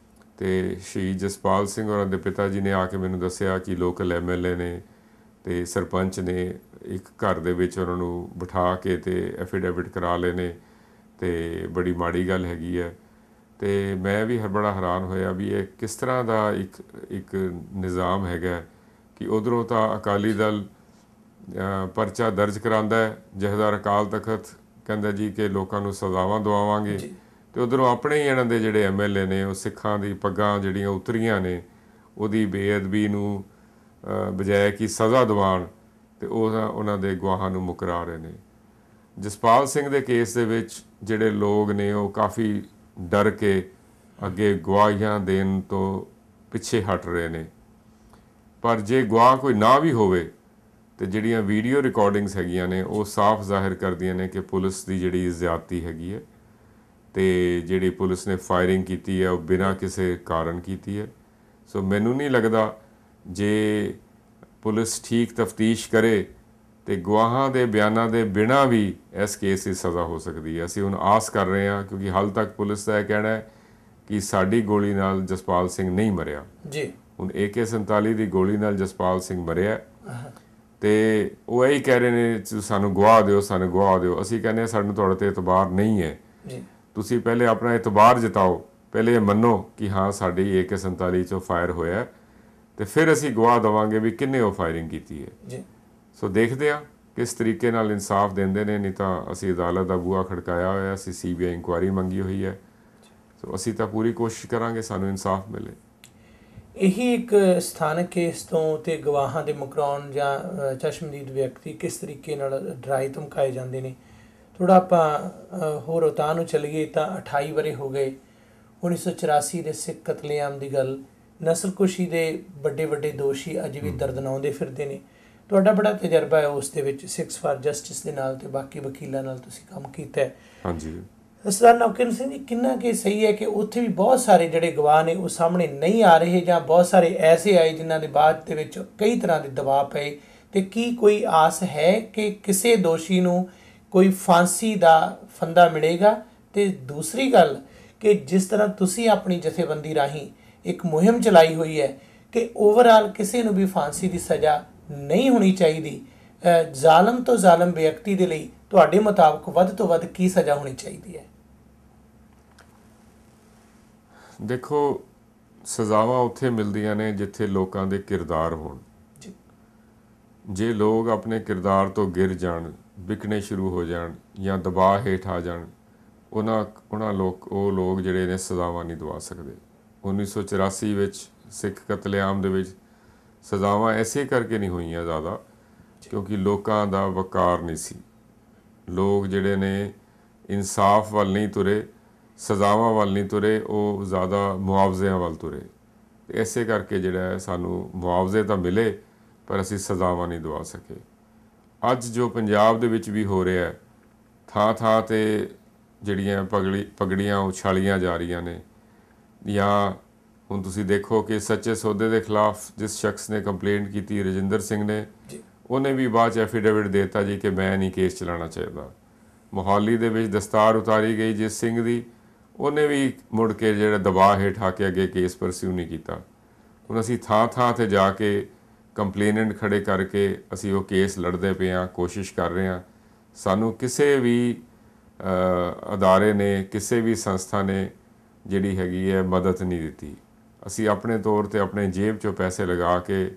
ਤੇ ਸ਼ਹੀਦ ਜਸਪਾਲ ਸਿੰਘ ਉਹਨਾਂ ਦੇ ਪਿਤਾ ਜੀ ਨੇ ਆ ਕੇ ਮੈਨੂੰ ਦੱਸਿਆ ਕਿ ਲੋਕਲ MLA ਨੇ ਤੇ ਸਰਪੰਚ ਨੇ ਇੱਕ ਘਰ ਦੇ ਵਿੱਚ ਉਹਨਾਂ ਨੂੰ ਬਿਠਾ ਕੇ ਤੇ ਐਫੀਡੇਵਿਟ ਕਰਾ ਲਏ ਨੇ, ਤੇ ਬੜੀ ਮਾੜੀ ਗੱਲ ਹੈਗੀ ਹੈ। ਤੇ ਮੈਂ ਵੀ ਬੜਾ ਹੈਰਾਨ ਹੋਇਆ ਵੀ ਇਹ ਕਿਸ ਤਰ੍ਹਾਂ ਦਾ ਇੱਕ ਨਿਜ਼ਾਮ ਹੈਗਾ ਕਿ ਉਧਰੋਂ ਤਾਂ ਅਕਾਲੀ ਦਲ ਪਰਚਾ ਦਰਜ ਕਰਾਉਂਦਾ ਹੈ, ਜਥੇਦਾਰ ਅਕਾਲ ਤਖਤ ਕਹਿੰਦਾ ਜੀ ਕਿ ਲੋਕਾਂ ਨੂੰ ਸਜ਼ਾਵਾਂ ਦਵਾਵਾਂਗੇ, ਤੇ ਉਧਰੋਂ ਆਪਣੇ ਹੀ ਇਹਨਾਂ ਦੇ ਜਿਹੜੇ MLA ਨੇ ਉਹ ਸਿੱਖਾਂ ਦੀ ਪੱਗਾਂ ਜਿਹੜੀਆਂ ਉਤਰੀਆਂ ਨੇ ਉਹਦੀ ਬੇਅਦਬੀ ਨੂੰ ਬਜਾਏ ਕਿ ਸਜ਼ਾ ਦਿਵਾਉਣ ਤੇ ਉਹਨਾਂ ਦੇ ਗਵਾਹਾਂ ਨੂੰ ਮੁਕਰਾ ਰਹੇ ਨੇ। ਜਸਪਾਲ ਸਿੰਘ ਦੇ ਕੇਸ ਦੇ ਵਿੱਚ ਜਿਹੜੇ ਲੋਕ ਨੇ ਉਹ ਕਾਫੀ ਡਰ ਕੇ ਅੱਗੇ ਗਵਾਹੀਆਂ ਦੇਣ ਤੋਂ ਪਿੱਛੇ ਹਟ ਰਹੇ ਨੇ। ਪਰ ਜੇ ਗਵਾਹ ਕੋਈ ਨਾ ਵੀ ਹੋਵੇ ਤੇ ਜਿਹੜੀਆਂ ਵੀਡੀਓ ਰਿਕਾਰਡਿੰਗਸ ਹੈਗੀਆਂ ਨੇ ਉਹ ਸਾਫ਼ ਜ਼ਾਹਿਰ ਕਰਦੀਆਂ ਨੇ ਕਿ ਪੁਲਿਸ ਦੀ ਜਿਹੜੀ ਜ਼ਿਆਦਤੀ ਹੈਗੀ ਹੈ, ਤੇ ਜਿਹੜੀ ਪੁਲਿਸ ਨੇ ਫਾਇਰਿੰਗ ਕੀਤੀ ਹੈ ਉਹ ਬਿਨਾਂ ਕਿਸੇ ਕਾਰਨ ਕੀਤੀ ਹੈ। ਸੋ ਮੈਨੂੰ ਨਹੀਂ ਲੱਗਦਾ ਜੇ ਪੁਲਿਸ ਠੀਕ ਤਫਤੀਸ਼ ਕਰੇ ਤੇ ਗਵਾਹਾਂ ਦੇ ਬਿਆਨਾਂ ਦੇ ਬਿਨਾਂ ਵੀ ਇਸ ਕੇਸ ਦੀ ਸਜ਼ਾ ਹੋ ਸਕਦੀ ਹੈ। ਅਸੀਂ ਹੁਣ ਆਸ ਕਰ ਰਹੇ ਹਾਂ ਕਿਉਂਕਿ ਹਾਲ ਤੱਕ ਪੁਲਿਸ ਦਾ ਇਹ ਕਹਿਣਾ ਹੈ ਕਿ ਸਾਡੀ ਗੋਲੀ ਨਾਲ ਜਸਪਾਲ ਸਿੰਘ ਨਹੀਂ ਮਰਿਆ ਜੀ। ਹੁਣ AK-47 ਦੀ ਗੋਲੀ ਨਾਲ ਜਸਪਾਲ ਸਿੰਘ ਮਰਿਆ ਤੇ ਉਹ ਇਹੀ ਕਹਿ ਰਹੇ ਨੇ ਸਾਨੂੰ ਗਵਾਹ ਦਿਓ, ਸਾਨੂੰ ਗਵਾਹ ਦਿਓ। ਅਸੀਂ ਕਹਿੰਦੇ ਹਾਂ ਸਾਨੂੰ ਤੁਹਾਡੇ ਤੇ ਇਤਬਾਰ ਨਹੀਂ ਹੈ, ਤੁਸੀਂ ਪਹਿਲੇ ਆਪਣਾ ਇਤਬਾਰ ਜਤਾਓ, ਪਹਿਲੇ ਇਹ ਮੰਨੋ ਕਿ ਹਾਂ ਸਾਡੀ AK-47 ਚੋਂ ਫਾਇਰ ਹੋਇਆ, ਤੇ ਫਿਰ ਅਸੀਂ ਗਵਾਹ ਦੇਵਾਂਗੇ ਵੀ ਕਿੰਨੇ ਉਹ ਫਾਇਰਿੰਗ ਕੀਤੀ ਹੈ। ਸੋ ਦੇਖਦੇ ਹਾਂ ਕਿਸ ਤਰੀਕੇ ਨਾਲ ਇਨਸਾਫ ਦਿੰਦੇ ਨੇ। ਨਹੀਂ ਤਾਂ ਅਸੀਂ ਅਦਾਲਤ ਦਾ ਬੂਹਾ ਖੜਕਾਇਆ ਹੋਇਆ, ਅਸੀਂ CBI ਇਨਕੁਆਇਰੀ ਮੰਗੀ ਹੋਈ ਹੈ। ਸੋ ਅਸੀਂ ਤਾਂ ਪੂਰੀ ਕੋਸ਼ਿਸ਼ ਕਰਾਂਗੇ ਸਾਨੂੰ ਇਨਸਾਫ ਮਿਲੇ। ਇਹੀ ਇੱਕ ਸਥਾਨਕ ਕੇਸ ਤੋਂ ਤੇ ਗਵਾਹਾਂ ਦੇ ਮੁਕਰਾਉਣ ਜਾਂ ਚਸ਼ਮਦੀਦ ਵਿਅਕਤੀ ਕਿਸ ਤਰੀਕੇ ਨਾਲ ਡਰਾਏ ਧਮਕਾਏ ਜਾਂਦੇ ਨੇ। ਥੋੜ੍ਹਾ ਆਪਾਂ ਹੋਰ ਉਤਾਂਹ ਨੂੰ ਚੱਲੀਏ ਤਾਂ 28 ਵਰ੍ਹੇ ਹੋ ਗਏ 1984 ਦੇ ਸਿੱਖ ਕਤਲੇਆਮ ਦੀ ਗੱਲ। ਨਸਲਕੁਸ਼ੀ ਦੇ ਵੱਡੇ ਵੱਡੇ ਦੋਸ਼ੀ ਅੱਜ ਵੀ ਦਰਦਨਾਉਂਦੇ ਫਿਰਦੇ ਨੇ। ਤੁਹਾਡਾ ਬੜਾ ਤਜਰਬਾ ਹੈ ਉਸ ਦੇ ਵਿੱਚ, ਸਿੱਖਸ ਫਾਰ ਜਸਟਿਸ ਦੇ ਨਾਲ ਤੇ ਬਾਕੀ ਵਕੀਲਾਂ ਨਾਲ ਤੁਸੀਂ ਕੰਮ ਕੀਤਾ ਹੈ। ਹਾਂਜੀ ਸਰਦਾਰ ਨਵਕਿਰਨ ਸਿੰਘ ਜੀ, ਕਿੰਨਾ ਕਿ ਸਹੀ ਹੈ ਕਿ ਉੱਥੇ ਵੀ ਬਹੁਤ ਸਾਰੇ ਜਿਹੜੇ ਗਵਾਹ ਨੇ ਉਹ ਸਾਹਮਣੇ ਨਹੀਂ ਆ ਰਹੇ, ਜਾਂ ਬਹੁਤ ਸਾਰੇ ਐਸੇ ਆਏ ਜਿਨ੍ਹਾਂ ਦੇ ਬਾਅਦ ਦੇ ਵਿੱਚ ਕਈ ਤਰ੍ਹਾਂ ਦੇ ਦਬਾਅ ਪਏ, ਤੇ ਕੀ ਕੋਈ ਆਸ ਹੈ ਕਿ ਕਿਸੇ ਦੋਸ਼ੀ ਨੂੰ ਕੋਈ ਫਾਂਸੀ ਦਾ ਫੰਦਾ ਮਿਲੇਗਾ? ਤੇ ਦੂਸਰੀ ਗੱਲ ਕਿ ਜਿਸ ਤਰ੍ਹਾਂ ਤੁਸੀਂ ਆਪਣੀ ਜਥੇਬੰਦੀ ਰਾਹੀਂ ਇੱਕ ਮੁਹਿੰਮ ਚਲਾਈ ਹੋਈ ਹੈ ਕਿ ਓਵਰਆਲ ਕਿਸੇ ਨੂੰ ਵੀ ਫਾਂਸੀ ਦੀ ਸਜ਼ਾ ਨਹੀਂ ਹੋਣੀ ਚਾਹੀਦੀ, ਜ਼ਾਲਮ ਤੋਂ ਜ਼ਾਲਮ ਵਿਅਕਤੀ ਦੇ ਲਈ ਤੁਹਾਡੇ ਮੁਤਾਬਕ ਵੱਧ ਤੋਂ ਵੱਧ ਕੀ ਸਜ਼ਾ ਹੋਣੀ ਚਾਹੀਦੀ ਹੈ? ਦੇਖੋ, ਸਜ਼ਾਵਾਂ ਉੱਥੇ ਮਿਲਦੀਆਂ ਨੇ ਜਿੱਥੇ ਲੋਕਾਂ ਦੇ ਕਿਰਦਾਰ ਹੋਣ। ਜੇ ਲੋਕ ਆਪਣੇ ਕਿਰਦਾਰ ਤੋਂ ਗਿਰ ਜਾਣ, ਵਿਕਣੇ ਸ਼ੁਰੂ ਹੋ ਜਾਣ ਜਾਂ ਦਬਾਅ ਹੇਠ ਆ ਜਾਣ, ਉਹ ਲੋਕ ਜਿਹੜੇ ਨੇ ਸਜ਼ਾਵਾਂ ਨਹੀਂ ਦਵਾ ਸਕਦੇ। 1984 ਵਿੱਚ ਸਿੱਖ ਕਤਲੇਆਮ ਦੇ ਵਿੱਚ ਸਜ਼ਾਵਾਂ ਐਸੇ ਕਰਕੇ ਨਹੀਂ ਹੋਈਆਂ ਜ਼ਿਆਦਾ ਕਿਉਂਕਿ ਲੋਕਾਂ ਦਾ ਵਕਾਰ ਨਹੀਂ ਸੀ। ਲੋਕ ਜਿਹੜੇ ਨੇ ਇਨਸਾਫ ਵੱਲ ਨਹੀਂ ਤੁਰੇ, ਸਜ਼ਾਵਾਂ ਵੱਲ ਨਹੀਂ ਤੁਰੇ, ਉਹ ਜ਼ਿਆਦਾ ਮੁਆਵਜ਼ਿਆਂ ਵੱਲ ਤੁਰੇ। ਅਤੇ ਇਸੇ ਕਰਕੇ ਜਿਹੜਾ ਹੈ ਸਾਨੂੰ ਮੁਆਵਜ਼ੇ ਤਾਂ ਮਿਲੇ ਪਰ ਅਸੀਂ ਸਜ਼ਾਵਾਂ ਨਹੀਂ ਦਵਾ ਸਕੇ। ਅੱਜ ਜੋ ਪੰਜਾਬ ਦੇ ਵਿੱਚ ਵੀ ਹੋ ਰਿਹਾ, ਥਾਂ ਥਾਂ 'ਤੇ ਜਿਹੜੀਆਂ ਪਗੜੀਆਂ ਉਛਾਲੀਆਂ ਜਾ ਰਹੀਆਂ ਨੇ, ਜਾਂ ਹੁਣ ਤੁਸੀਂ ਦੇਖੋ ਕਿ ਸੱਚੇ ਸੌਦੇ ਦੇ ਖਿਲਾਫ ਜਿਸ ਸ਼ਖਸ ਨੇ ਕੰਪਲੇਂਟ ਕੀਤੀ, ਰਜਿੰਦਰ ਸਿੰਘ ਨੇ, ਉਹਨੇ ਵੀ ਬਾਅਦ 'ਚ ਐਫੀਡੇਵਿਟ ਦੇ ਦਿੱਤਾ ਜੀ ਕਿ ਮੈਂ ਨਹੀਂ ਕੇਸ ਚਲਾਉਣਾ ਚਾਹੀਦਾ। ਮੋਹਾਲੀ ਦੇ ਵਿੱਚ ਦਸਤਾਰ ਉਤਾਰੀ ਗਈ ਜਿਸ ਸਿੰਘ ਦੀ, ਉਹਨੇ ਵੀ ਮੁੜ ਕੇ ਜਿਹੜਾ ਦਬਾਅ ਹੇਠ ਆ ਕੇ ਅੱਗੇ ਕੇਸ ਪਰਸਿਊ ਨਹੀਂ ਕੀਤਾ। ਹੁਣ ਅਸੀਂ ਥਾਂ ਥਾਂ 'ਤੇ ਜਾ ਕੇ ਕੰਪਲੇਨੈਂਟ ਖੜੇ ਕਰਕੇ ਅਸੀਂ ਉਹ ਕੇਸ ਲੜਦੇ ਪਏ ਹਾਂ, ਕੋਸ਼ਿਸ਼ ਕਰ ਰਹੇ ਹਾਂ। ਸਾਨੂੰ ਕਿਸੇ ਵੀ ਅਦਾਰੇ ਨੇ, ਕਿਸੇ ਵੀ ਸੰਸਥਾ ਨੇ ਜਿਹੜੀ ਹੈਗੀ ਹੈ ਮਦਦ ਨਹੀਂ ਦਿੱਤੀ। ਅਸੀਂ ਆਪਣੇ ਤੌਰ 'ਤੇ ਆਪਣੇ ਜੇਬ 'ਚੋਂ ਪੈਸੇ ਲਗਾ ਕੇ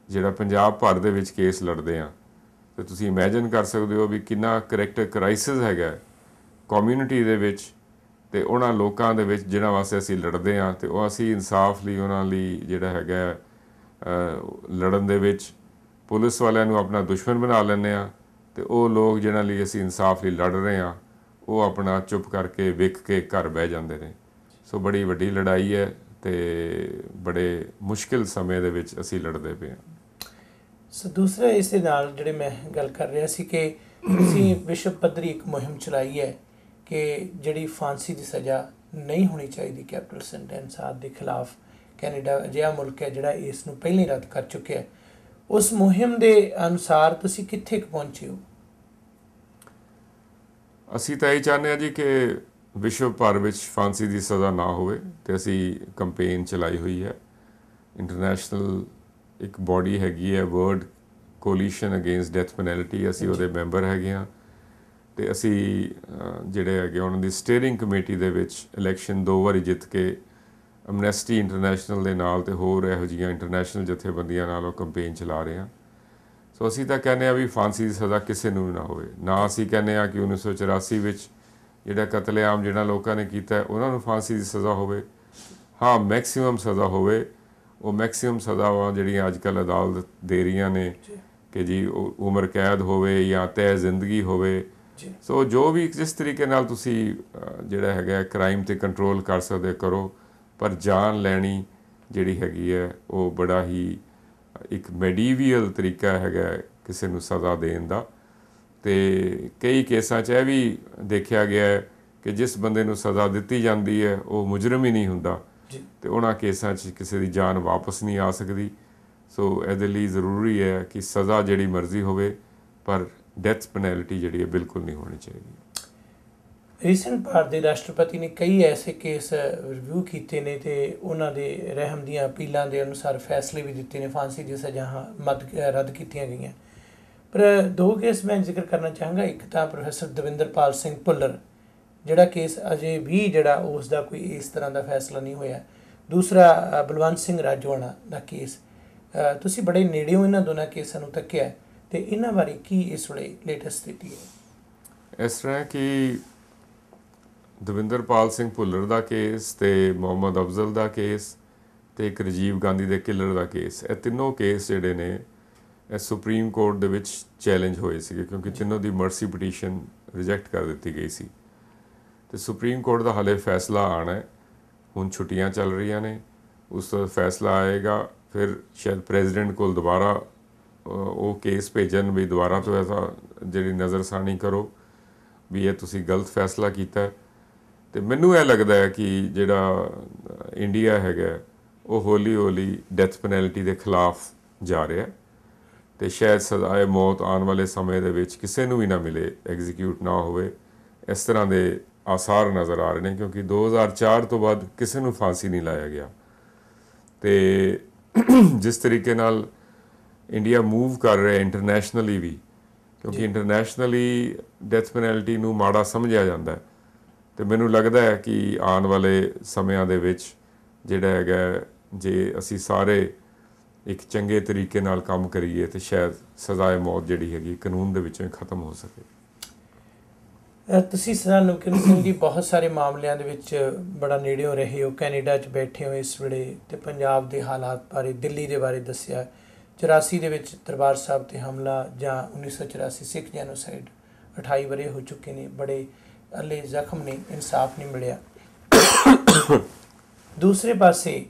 ਜਿਹੜਾ ਪੰਜਾਬ ਭਰ ਦੇ ਵਿੱਚ ਕੇਸ ਲੜਦੇ ਹਾਂ। ਅਤੇ ਤੁਸੀਂ ਇਮੈਜਿਨ ਕਰ ਸਕਦੇ ਹੋ ਵੀ ਕਿੰਨਾ ਕਰੈਕਟਰ ਕ੍ਰਾਈਸਿਸ ਹੈਗਾ ਕਮਿਊਨਿਟੀ ਦੇ ਵਿੱਚ ਅਤੇ ਉਹਨਾਂ ਲੋਕਾਂ ਦੇ ਵਿੱਚ ਜਿਹਨਾਂ ਵਾਸਤੇ ਅਸੀਂ ਲੜਦੇ ਹਾਂ। ਅਤੇ ਉਹ ਅਸੀਂ ਇਨਸਾਫ ਲਈ, ਉਹਨਾਂ ਲਈ ਜਿਹੜਾ ਹੈਗਾ ਲੜਨ ਦੇ ਵਿੱਚ ਪੁਲਿਸ ਵਾਲਿਆਂ ਨੂੰ ਆਪਣਾ ਦੁਸ਼ਮਣ ਬਣਾ ਲੈਂਦੇ ਹਾਂ, ਅਤੇ ਉਹ ਲੋਕ ਜਿਹਨਾਂ ਲਈ ਅਸੀਂ ਇਨਸਾਫ ਲਈ ਲੜ ਰਹੇ ਹਾਂ ਉਹ ਆਪਣਾ ਚੁੱਪ ਕਰਕੇ ਵਿਕ ਕੇ ਘਰ ਬਹਿ ਜਾਂਦੇ ਨੇ। ਸੋ ਬੜੀ ਵੱਡੀ ਲੜਾਈ ਹੈ ਅਤੇ ਬੜੇ ਮੁਸ਼ਕਿਲ ਸਮੇਂ ਦੇ ਵਿੱਚ ਅਸੀਂ ਲੜਦੇ ਪਏ ਹਾਂ। ਸੋ ਦੂਸਰਾ ਇਸ ਦੇ ਨਾਲ ਜਿਹੜੇ ਮੈਂ ਗੱਲ ਕਰ ਰਿਹਾ ਸੀ ਕਿ ਤੁਸੀਂ ਵਿਸ਼ਵ ਪੱਧਰੀ ਇੱਕ ਮੁਹਿੰਮ ਚਲਾਈ ਹੈ ਕਿ ਜਿਹੜੀ ਫਾਂਸੀ ਦੀ ਸਜ਼ਾ ਨਹੀਂ ਹੋਣੀ ਚਾਹੀਦੀ ਕੈਪੀਟਲ ਸੈਂਟੈਂਸ ਦੇ ਖਿਲਾਫ। ਕੈਨੇਡਾ ਅਜਿਹਾ ਮੁਲਕ ਹੈ ਜਿਹੜਾ ਇਸ ਨੂੰ ਪਹਿਲਾਂ ਹੀ ਰੱਦ ਕਰ ਚੁੱਕਿਆ। ਉਸ ਮੁਹਿੰਮ ਦੇ ਅਨੁਸਾਰ ਤੁਸੀਂ ਕਿੱਥੇ ਪਹੁੰਚੇ ਹੋ? ਅਸੀਂ ਤਾਂ ਇਹ ਚਾਹੁੰਦੇ ਹਾਂ ਜੀ ਕਿ ਵਿਸ਼ਵ ਭਰ ਵਿੱਚ ਫਾਂਸੀ ਦੀ ਸਜ਼ਾ ਨਾ ਹੋਵੇ, ਅਤੇ ਅਸੀਂ ਕੰਪੇਨ ਚਲਾਈ ਹੋਈ ਹੈ। ਇੰਟਰਨੈਸ਼ਨਲ ਇੱਕ ਬੋਡੀ ਹੈਗੀ ਹੈ, world coalition against death penalty, ਅਸੀਂ ਉਹਦੇ ਮੈਂਬਰ ਹੈਗੇ ਹਾਂ। ਅਤੇ ਅਸੀਂ ਜਿਹੜੇ ਹੈਗੇ ਉਹਨਾਂ ਦੀ ਸਟੀਅਰਿੰਗ ਕਮੇਟੀ ਦੇ ਵਿੱਚ ਇਲੈਕਸ਼ਨ 2 ਵਾਰੀ ਜਿੱਤ ਕੇ ਐਮਨੈਸਟੀ ਇੰਟਰਨੈਸ਼ਨਲ ਦੇ ਨਾਲ ਅਤੇ ਹੋਰ ਇਹੋ ਜਿਹੀਆਂ ਇੰਟਰਨੈਸ਼ਨਲ ਜਥੇਬੰਦੀਆਂ ਨਾਲ ਉਹ ਕੰਪੇਨ ਚਲਾ ਰਹੇ ਹਾਂ। ਸੋ ਅਸੀਂ ਤਾਂ ਕਹਿੰਦੇ ਹਾਂ ਵੀ ਫਾਂਸੀ ਦੀ ਸਜ਼ਾ ਕਿਸੇ ਨੂੰ ਨਾ ਹੋਵੇ। ਨਾ ਅਸੀਂ ਕਹਿੰਦੇ ਹਾਂ ਕਿ 1984 ਵਿੱਚ ਜਿਹੜਾ ਕਤਲੇਆਮ ਜਿਹਨਾਂ ਲੋਕਾਂ ਨੇ ਕੀਤਾ ਉਹਨਾਂ ਨੂੰ ਫਾਂਸੀ ਦੀ ਸਜ਼ਾ ਹੋਵੇ। ਹਾਂ, ਮੈਕਸੀਮਮ ਸਜ਼ਾ ਹੋਵੇ। ਉਹ ਮੈਕਸੀਮਮ ਸਜ਼ਾਵਾਂ ਜਿਹੜੀਆਂ ਅੱਜ ਕੱਲ੍ਹ ਅਦਾਲਤ ਦੇ ਰਹੀਆਂ ਨੇ ਕਿ ਜੀ ਉਮਰ ਕੈਦ ਹੋਵੇ ਜਾਂ ਤੈਅ ਜ਼ਿੰਦਗੀ ਹੋਵੇ। ਸੋ ਜੋ ਵੀ ਜਿਸ ਤਰੀਕੇ ਨਾਲ ਤੁਸੀਂ ਜਿਹੜਾ ਹੈਗਾ ਕ੍ਰਾਈਮ 'ਤੇ ਕੰਟਰੋਲ ਕਰ ਸਕਦੇ ਕਰੋ, ਪਰ ਜਾਨ ਲੈਣੀ ਜਿਹੜੀ ਹੈਗੀ ਹੈ ਉਹ ਬੜਾ ਹੀ ਇੱਕ ਮੈਡੀਵੀਅਲ ਤਰੀਕਾ ਹੈਗਾ ਕਿਸੇ ਨੂੰ ਸਜ਼ਾ ਦੇਣ ਦਾ। ਅਤੇ ਕਈ ਕੇਸਾਂ 'ਚ ਇਹ ਵੀ ਦੇਖਿਆ ਗਿਆ ਕਿ ਜਿਸ ਬੰਦੇ ਨੂੰ ਸਜ਼ਾ ਦਿੱਤੀ ਜਾਂਦੀ ਹੈ ਉਹ ਮੁਜਰਮ ਹੀ ਨਹੀਂ ਹੁੰਦਾ, ਅਤੇ ਉਹਨਾਂ ਕੇਸਾਂ 'ਚ ਕਿਸੇ ਦੀ ਜਾਨ ਵਾਪਸ ਨਹੀਂ ਆ ਸਕਦੀ। ਸੋ ਇਹਦੇ ਲਈ ਜ਼ਰੂਰੀ ਹੈ ਕਿ ਸਜ਼ਾ ਜਿਹੜੀ ਮਰਜ਼ੀ ਹੋਵੇ, ਪਰ ਡੈਥ ਪੈਨਲਟੀ ਜਿਹੜੀ ਹੈ ਬਿਲਕੁਲ ਨਹੀਂ ਹੋਣੀ ਚਾਹੀਦੀ। ਰੀਸੈਂਟ ਭਾਰਤ ਦੇ ਰਾਸ਼ਟਰਪਤੀ ਨੇ ਕਈ ਐਸੇ ਕੇਸ ਰਿਵਿਊ ਕੀਤੇ ਨੇ ਅਤੇ ਉਹਨਾਂ ਦੇ ਰਹਿਮ ਦੀਆਂ ਅਪੀਲਾਂ ਦੇ ਅਨੁਸਾਰ ਫੈਸਲੇ ਵੀ ਦਿੱਤੇ ਨੇ, ਫਾਂਸੀ ਦੀ ਸਜ਼ਾਵਾਂ ਰੱਦ ਕੀਤੀਆਂ ਗਈਆਂ। ਪਰ 2 ਕੇਸ ਮੈਂ ਜ਼ਿਕਰ ਕਰਨਾ ਚਾਹਾਂਗਾ। ਇੱਕ ਤਾਂ ਪ੍ਰੋਫੈਸਰ ਦਵਿੰਦਰਪਾਲ ਸਿੰਘ ਭੁੱਲਰ, ਜਿਹੜਾ ਕੇਸ ਅਜੇ ਵੀ ਜਿਹੜਾ ਉਸ ਦਾ ਕੋਈ ਇਸ ਤਰ੍ਹਾਂ ਦਾ ਫੈਸਲਾ ਨਹੀਂ ਹੋਇਆ। ਦੂਸਰਾ ਬਲਵੰਤ ਸਿੰਘ ਰਾਜੋਆਣਾ ਦਾ ਕੇਸ। ਤੁਸੀਂ ਬੜੇ ਨੇੜਿਓਂ ਇਹਨਾਂ ਦੋਨਾਂ ਕੇਸਾਂ ਨੂੰ ਤੱਕਿਆ, ਅਤੇ ਇਹਨਾਂ ਬਾਰੇ ਕੀ ਇਸ ਵੇਲੇ ਲੇਟੈਸਟ ਸਥਿਤੀ ਹੈ? ਇਸ ਤਰ੍ਹਾਂ ਕਿ ਦਵਿੰਦਰਪਾਲ ਸਿੰਘ ਭੁੱਲਰ ਦਾ ਕੇਸ ਅਤੇ ਮੁਹੰਮਦ ਅਫਜ਼ਲ ਦਾ ਕੇਸ ਤੇ ਇੱਕ ਰਾਜੀਵ ਗਾਂਧੀ ਦੇ ਕਿਲਰ ਦਾ ਕੇਸ, ਇਹ ਤਿੰਨੋਂ ਕੇਸ ਜਿਹੜੇ ਨੇ ਇਹ ਸੁਪਰੀਮ ਕੋਰਟ ਦੇ ਵਿੱਚ ਚੈਲੰਜ ਹੋਏ ਸੀਗੇ, ਕਿਉਂਕਿ ਤਿੰਨੋਂ ਦੀ ਮਰਸੀ ਪਟੀਸ਼ਨ ਰਿਜੈਕਟ ਕਰ ਦਿੱਤੀ ਗਈ ਸੀ। ਤੇ ਸੁਪਰੀਮ ਕੋਰਟ ਦਾ ਹਾਲੇ ਫੈਸਲਾ ਆਉਣਾ ਹੈ। ਹੁਣ ਛੁੱਟੀਆਂ ਚੱਲ ਰਹੀਆਂ ਨੇ, ਉਸ ਤੋਂ ਫੈਸਲਾ ਆਏਗਾ, ਫਿਰ ਸ਼ਾਇਦ ਪ੍ਰੈਜ਼ੀਡੈਂਟ ਕੋਲ ਦੁਬਾਰਾ ਉਹ ਕੇਸ ਭੇਜਣ ਵੀ ਦੁਬਾਰਾ ਤੋਂ ਐਸਾ ਜਿਹੜੀ ਨਜ਼ਰਸਾਨੀ ਕਰੋ ਵੀ ਇਹ ਤੁਸੀਂ ਗਲਤ ਫੈਸਲਾ ਕੀਤਾ। ਤੇ ਮੈਨੂੰ ਇਹ ਲੱਗਦਾ ਹੈ ਕਿ ਜਿਹੜਾ ਇੰਡੀਆ ਹੈਗਾ ਉਹ ਹੌਲੀ ਹੌਲੀ ਡੈਥ ਪੈਨਲਟੀ ਦੇ ਖਿਲਾਫ ਜਾ ਰਿਹਾ, ਤੇ ਸ਼ਾਇਦ ਸਜ਼ਾਏ ਮੌਤ ਆਉਣ ਵਾਲੇ ਸਮੇਂ ਦੇ ਵਿੱਚ ਕਿਸੇ ਨੂੰ ਵੀ ਨਾ ਮਿਲੇ, ਐਗਜ਼ੀਕਿਊਟ ਨਾ ਹੋਵੇ, ਇਸ ਤਰ੍ਹਾਂ ਦੇ ਆਸਾਰ ਨਜ਼ਰ ਆ ਰਹੇ ਨੇ, ਕਿਉਂਕਿ 2004 ਤੋਂ ਬਾਅਦ ਕਿਸੇ ਨੂੰ ਫਾਂਸੀ ਨਹੀਂ ਲਾਇਆ ਗਿਆ। ਤੇ ਜਿਸ ਤਰੀਕੇ ਨਾਲ ਇੰਡੀਆ ਮੂਵ ਕਰ ਰਿਹਾ ਇੰਟਰਨੈਸ਼ਨਲੀ ਵੀ, ਕਿਉਂਕਿ ਇੰਟਰਨੈਸ਼ਨਲੀ ਡੈਥ ਪੈਨਲਟੀ ਨੂੰ ਮਾੜਾ ਸਮਝਿਆ ਜਾਂਦਾ ਹੈ, ਤੇ ਮੈਨੂੰ ਲੱਗਦਾ ਹੈ ਕਿ ਆਉਣ ਵਾਲੇ ਸਮਿਆਂ ਦੇ ਵਿੱਚ ਜਿਹੜਾ ਹੈਗਾ, ਜੇ ਅਸੀਂ ਸਾਰੇ ਇੱਕ ਚੰਗੇ ਤਰੀਕੇ ਨਾਲ ਕੰਮ ਕਰੀਏ ਤੇ ਸ਼ਾਇਦ ਸਜ਼ਾਏ ਮੌਤ ਜਿਹੜੀ ਹੈਗੀ ਕਾਨੂੰਨ ਦੇ ਵਿੱਚੋਂ ਹੀ ਖਤਮ ਹੋ ਸਕੇ। ਤੁਸੀਂ ਸਰ ਨਮਕੀਨ ਸਿੰਘ ਜੀ ਬਹੁਤ ਸਾਰੇ ਮਾਮਲਿਆਂ ਦੇ ਵਿੱਚ ਬੜਾ ਨੇੜਿਓਂ ਰਹੇ ਹੋ, ਕੈਨੇਡਾ 'ਚ ਬੈਠੇ ਹੋ ਇਸ ਵੇਲੇ, ਤੇ ਪੰਜਾਬ ਦੇ ਹਾਲਾਤ ਬਾਰੇ, ਦਿੱਲੀ ਦੇ ਬਾਰੇ ਦੱਸਿਆ। 84 ਦੇ ਵਿੱਚ ਦਰਬਾਰ ਸਾਹਿਬ 'ਤੇ ਹਮਲਾ, ਜਾਂ 1984 ਸਿੱਖ ਜੈਨੋਸਾਈਡ, 28 ਵਰ੍ਹੇ ਹੋ ਚੁੱਕੇ ਨੇ, ਬੜੇ ਹਲੇ ਜ਼ਖਮ ਨੇ, ਇਨਸਾਫ ਨਹੀਂ ਮਿਲਿਆ। ਦੂਸਰੇ ਪਾਸੇ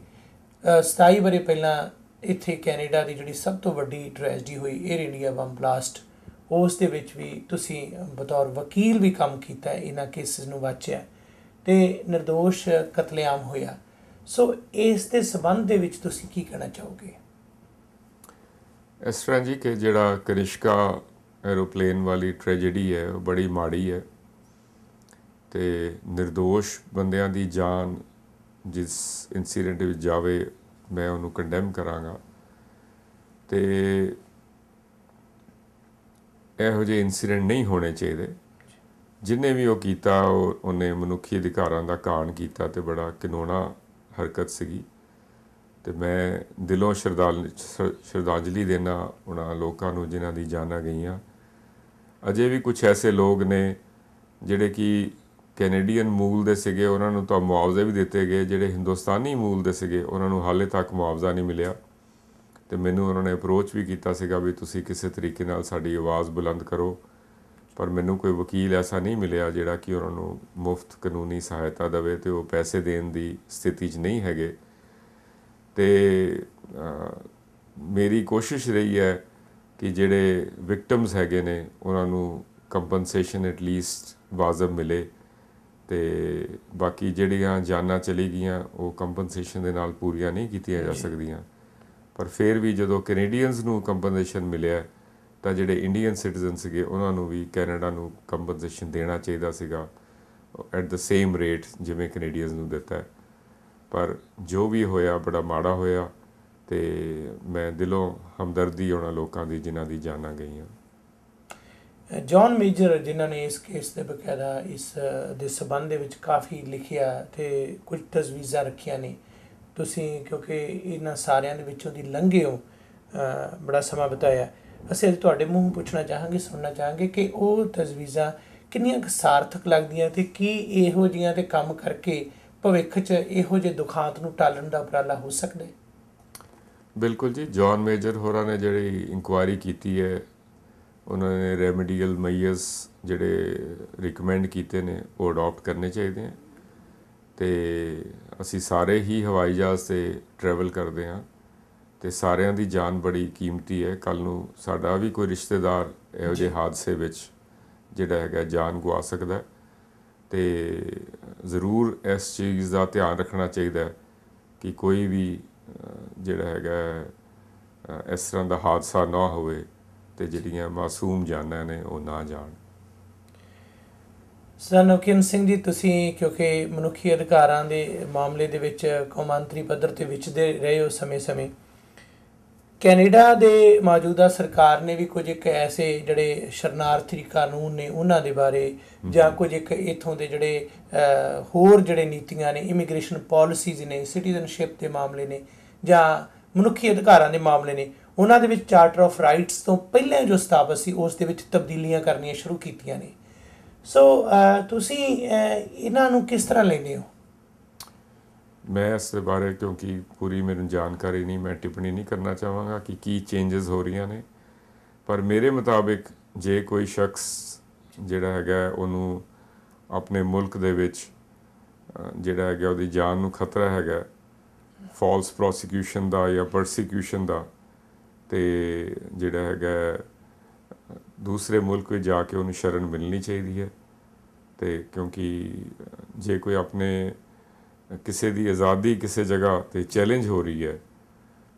27 ਵਰ੍ਹੇ ਪਹਿਲਾਂ ਇੱਥੇ ਕੈਨੇਡਾ ਦੀ ਜਿਹੜੀ ਸਭ ਤੋਂ ਵੱਡੀ ਟ੍ਰੈਜਡੀ ਹੋਈ, ਏਅਰ ਇੰਡੀਆ ਬੰਬ ਬਲਾਸਟ, ਉਸ ਦੇ ਵਿੱਚ ਵੀ ਤੁਸੀਂ ਬਤੌਰ ਵਕੀਲ ਵੀ ਕੰਮ ਕੀਤਾ, ਇਹਨਾਂ ਕੇਸਿਸ ਨੂੰ ਵਾਚਿਆ, ਤੇ ਨਿਰਦੋਸ਼ ਕਤਲੇਆਮ ਹੋਇਆ। ਸੋ ਇਸ ਦੇ ਸੰਬੰਧ ਦੇ ਵਿੱਚ ਤੁਸੀਂ ਕੀ ਕਹਿਣਾ ਚਾਹੋਗੇ? ਇਸ ਤਰ੍ਹਾਂ ਜੀ ਕਿ ਜਿਹੜਾ ਕਨਿਸ਼ਕਾ ਐਰੋਪਲੇਨ ਵਾਲੀ ਟ੍ਰੈਜਡੀ ਹੈ ਉਹ ਬੜੀ ਮਾੜੀ ਹੈ, ਤੇ ਨਿਰਦੋਸ਼ ਬੰਦਿਆਂ ਦੀ ਜਾਨ ਜਿਸ ਇੰਸੀਡੈਂਟ ਵਿੱਚ ਜਾਵੇ ਮੈਂ ਉਹਨੂੰ ਕੰਡੈਮ ਕਰਾਂਗਾ। ਤੇ ਇਹੋ ਜਿਹੇ ਇੰਸੀਡੈਂਟ ਨਹੀਂ ਹੋਣੇ ਚਾਹੀਦੇ। ਜਿਹਨੇ ਵੀ ਉਹ ਕੀਤਾ ਉਹਨੇ ਮਨੁੱਖੀ ਅਧਿਕਾਰਾਂ ਦਾ ਘਾਣ ਕੀਤਾ, ਤੇ ਬੜਾ ਘਿਨਾਉਣਾ ਹਰਕਤ ਸੀਗੀ। ਤੇ ਮੈਂ ਦਿਲੋਂ ਸ਼ਰਧਾਂਜਲੀ ਦੇਣਾ ਉਹਨਾਂ ਲੋਕਾਂ ਨੂੰ ਜਿਨ੍ਹਾਂ ਦੀ ਜਾਨਾਂ ਗਈਆਂ। ਅਜੇ ਵੀ ਕੁਝ ਐਸੇ ਲੋਕ ਨੇ ਜਿਹੜੇ ਕਿ ਕੈਨੇਡੀਅਨ ਮੂਲ ਦੇ ਸੀਗੇ, ਉਹਨਾਂ ਨੂੰ ਤਾਂ ਮੁਆਵਜ਼ੇ ਵੀ ਦਿੱਤੇ ਗਏ, ਜਿਹੜੇ ਹਿੰਦੁਸਤਾਨੀ ਮੂਲ ਦੇ ਸੀਗੇ ਉਹਨਾਂ ਨੂੰ ਹਾਲੇ ਤੱਕ ਮੁਆਵਜ਼ਾ ਨਹੀਂ ਮਿਲਿਆ। ਤੇ ਮੈਨੂੰ ਉਹਨਾਂ ਨੇ ਅਪਰੋਚ ਵੀ ਕੀਤਾ ਸੀਗਾ ਵੀ ਤੁਸੀਂ ਕਿਸੇ ਤਰੀਕੇ ਨਾਲ ਸਾਡੀ ਆਵਾਜ਼ ਬੁਲੰਦ ਕਰੋ, ਪਰ ਮੈਨੂੰ ਕੋਈ ਵਕੀਲ ਐਸਾ ਨਹੀਂ ਮਿਲਿਆ ਜਿਹੜਾ ਕਿ ਉਹਨਾਂ ਨੂੰ ਮੁਫਤ ਕਾਨੂੰਨੀ ਸਹਾਇਤਾ ਦੇਵੇ, ਤੇ ਉਹ ਪੈਸੇ ਦੇਣ ਦੀ ਸਥਿਤੀ 'ਚ ਨਹੀਂ ਹੈਗੇ। ਤੇ ਮੇਰੀ ਕੋਸ਼ਿਸ਼ ਰਹੀ ਹੈ ਕਿ ਜਿਹੜੇ ਵਿਕਟਮਸ ਹੈਗੇ ਨੇ ਉਹਨਾਂ ਨੂੰ ਕੰਪਨਸੇਸ਼ਨ ਐਟਲੀਸਟ ਵਾਜਬ ਮਿਲੇ, ਤੇ ਬਾਕੀ ਜਿਹੜੀਆਂ ਜਾਨਾਂ ਚਲੀ ਗਈਆਂ ਉਹ ਕੰਪਨਸੇਸ਼ਨ ਦੇ ਨਾਲ ਪੂਰੀਆਂ ਨਹੀਂ ਕੀਤੀਆਂ ਜਾ ਸਕਦੀਆਂ। ਪਰ ਫਿਰ ਵੀ ਜਦੋਂ ਕੈਨੇਡੀਅਨਸ ਨੂੰ ਕੰਪਨਸੇਸ਼ਨ ਮਿਲਿਆ ਤਾਂ ਜਿਹੜੇ ਇੰਡੀਅਨ ਸਿਟੀਜ਼ਨ ਸੀਗੇ ਉਹਨਾਂ ਨੂੰ ਵੀ ਕੈਨੇਡਾ ਨੂੰ ਕੰਪਨਸੇਸ਼ਨ ਦੇਣਾ ਚਾਹੀਦਾ ਸੀਗਾ ਐਟ ਦ ਸੇਮ ਰੇਟ ਜਿਵੇਂ ਕੈਨੇਡੀਅਨਸ ਨੂੰ ਦਿੱਤਾ। ਪਰ ਜੋ ਵੀ ਹੋਇਆ ਬੜਾ ਮਾੜਾ ਹੋਇਆ, ਤੇ ਮੈਂ ਦਿਲੋਂ ਹਮਦਰਦੀ ਉਹਨਾਂ ਲੋਕਾਂ ਦੀ ਜਿਨ੍ਹਾਂ ਦੀ ਜਾਨਾਂ ਗਈਆਂ। ਜੌਨ ਮੇਜਰ ਜਿਨ੍ਹਾਂ ਨੇ ਇਸ ਕੇਸ ਦੇ ਬਕਾਇਦਾ ਇਸ ਦੇ ਸੰਬੰਧ ਦੇ ਵਿੱਚ ਕਾਫੀ ਲਿਖਿਆ ਤੇ ਕੁਝ ਤਜਵੀਜ਼ਾਂ ਰੱਖੀਆਂ ਨੇ, ਤੁਸੀਂ ਕਿਉਂਕਿ ਇਹਨਾਂ ਸਾਰਿਆਂ ਦੇ ਵਿੱਚੋਂ ਦੀ ਲੰਘੇ ਹੋ, ਬੜਾ ਸਮਾਂ ਬਿਤਾਇਆ, ਅਸੀਂ ਅੱਜ ਤੁਹਾਡੇ ਮੂੰਹ ਪੁੱਛਣਾ ਚਾਹਾਂਗੇ, ਸੁਣਨਾ ਚਾਹਾਂਗੇ ਕਿ ਉਹ ਤਜਵੀਜ਼ਾਂ ਕਿੰਨੀਆਂ ਕੁ ਸਾਰਥਕ ਲੱਗਦੀਆਂ, ਤੇ ਕੀ ਇਹੋ ਜਿਹੀਆਂ 'ਤੇ ਕੰਮ ਕਰਕੇ ਭਵਿੱਖ 'ਚ ਇਹੋ ਜਿਹੇ ਦੁਖਾਂਤ ਨੂੰ ਟਾਲਣ ਦਾ ਉਪਰਾਲਾ ਹੋ ਸਕਦਾ? ਬਿਲਕੁਲ ਜੀ, ਜੌਨ ਮੇਜਰ ਹੋਰਾਂ ਨੇ ਜਿਹੜੀ ਇਨਕੁਆਇਰੀ ਕੀਤੀ ਹੈ, ਉਹਨਾਂ ਨੇ ਰੈਮੀਡੀਅਲ ਮੈਜਰਸ ਜਿਹੜੇ ਰਿਕਮੈਂਡ ਕੀਤੇ ਨੇ ਉਹ ਅਡੋਪਟ ਕਰਨੇ ਚਾਹੀਦੇ ਹੈ। ਤੇ ਅਸੀਂ ਸਾਰੇ ਹੀ ਹਵਾਈ ਜਹਾਜ਼ 'ਤੇ ਟਰੈਵਲ ਕਰਦੇ ਹਾਂ, ਤੇ ਸਾਰਿਆਂ ਦੀ ਜਾਨ ਬੜੀ ਕੀਮਤੀ ਹੈ। ਕੱਲ੍ਹ ਨੂੰ ਸਾਡਾ ਵੀ ਕੋਈ ਰਿਸ਼ਤੇਦਾਰ ਇਹੋ ਜਿਹੇ ਹਾਦਸੇ ਵਿੱਚ ਜਿਹੜਾ ਹੈਗਾ ਜਾਨ ਗਵਾ ਸਕਦਾ, ਤੇ ਜ਼ਰੂਰ ਇਸ ਚੀਜ਼ ਦਾ ਧਿਆਨ ਰੱਖਣਾ ਚਾਹੀਦਾ ਕਿ ਕੋਈ ਵੀ ਜਿਹੜਾ ਹੈਗਾ ਇਸ ਤਰ੍ਹਾਂ ਦਾ ਹਾਦਸਾ ਨਾ ਹੋਵੇ, ਤੇ ਜਿਹੜੀਆਂ ਮਾਸੂਮ ਜਾਨਾਂ ਨੇ ਉਹ ਨਾ ਜਾਣ। ਸਰ ਨਮਕੀਨ ਸਿੰਘ ਜੀ, ਤੁਸੀਂ ਕਿਉਂਕਿ ਮਨੁੱਖੀ ਅਧਿਕਾਰਾਂ ਦੇ ਮਾਮਲੇ ਦੇ ਵਿੱਚ ਕੌਮਾਂਤਰੀ ਪੱਧਰ 'ਤੇ ਵਿਚਰਦੇ ਰਹੇ ਹੋ ਸਮੇਂ-ਸਮੇਂ, ਕੈਨੇਡਾ ਦੇ ਮੌਜੂਦਾ ਸਰਕਾਰ ਨੇ ਵੀ ਕੁਝ ਇੱਕ ਐਸੇ ਜਿਹੜੇ ਸ਼ਰਨਾਰਥੀ ਕਾਨੂੰਨ ਨੇ ਉਹਨਾਂ ਦੇ ਬਾਰੇ, ਜਾਂ ਕੁਝ ਇੱਕ ਇੱਥੋਂ ਦੇ ਜਿਹੜੇ ਹੋਰ ਜਿਹੜੇ ਨੀਤੀਆਂ ਨੇ, ਇਮੀਗ੍ਰੇਸ਼ਨ ਪਾਲਿਸੀਜ਼ ਨੇ, ਸਿਟੀਜ਼ਨਸ਼ਿਪ ਦੇ ਮਾਮਲੇ ਨੇ, ਜਾਂ ਮਨੁੱਖੀ ਅਧਿਕਾਰਾਂ ਦੇ ਮਾਮਲੇ ਨੇ, ਉਹਨਾਂ ਦੇ ਵਿੱਚ ਚਾਰਟਰ ਆਫ ਰਾਈਟਸ ਤੋਂ ਪਹਿਲਾਂ ਜੋ ਸਥਾਪਿਤ ਸੀ ਉਸ ਦੇ ਵਿੱਚ ਤਬਦੀਲੀਆਂ ਕਰਨੀਆਂ ਸ਼ੁਰੂ ਕੀਤੀਆਂ ਨੇ। ਸੋ ਤੁਸੀਂ ਇਹਨਾਂ ਨੂੰ ਕਿਸ ਤਰ੍ਹਾਂ ਲੈਂਦੇ ਹੋ? ਮੈਂ ਇਸ ਦੇ ਬਾਰੇ ਕਿਉਂਕਿ ਪੂਰੀ ਮੈਨੂੰ ਜਾਣਕਾਰੀ ਨਹੀਂ, ਮੈਂ ਟਿੱਪਣੀ ਨਹੀਂ ਕਰਨਾ ਚਾਹਾਂਗਾ ਕਿ ਕੀ ਚੇਂਜਸ ਹੋ ਰਹੀਆਂ ਨੇ। ਪਰ ਮੇਰੇ ਮੁਤਾਬਿਕ ਜੇ ਕੋਈ ਸ਼ਖਸ ਜਿਹੜਾ ਹੈਗਾ ਉਹਨੂੰ ਆਪਣੇ ਮੁਲਕ ਦੇ ਵਿੱਚ ਜਿਹੜਾ ਹੈਗਾ ਉਹਦੀ ਜਾਨ ਨੂੰ ਖਤਰਾ ਹੈਗਾ ਫਾਲਸ ਪ੍ਰੋਸੀਕਿਊਸ਼ਨ ਦਾ ਜਾਂ ਪਰਸੀਕਿਊਸ਼ਨ ਦਾ, ਤੇ ਜਿਹੜਾ ਹੈਗਾ ਦੂਸਰੇ ਮੁਲਕ ਵਿੱਚ ਜਾ ਕੇ ਉਹਨੂੰ ਸ਼ਰਨ ਮਿਲਣੀ ਚਾਹੀਦੀ ਹੈ। ਤੇ ਕਿਉਂਕਿ ਜੇ ਕੋਈ ਆਪਣੇ ਕਿਸੇ ਦੀ ਆਜ਼ਾਦੀ ਕਿਸੇ ਜਗ੍ਹਾ 'ਤੇ ਚੈਲੰਜ ਹੋ ਰਹੀ ਹੈ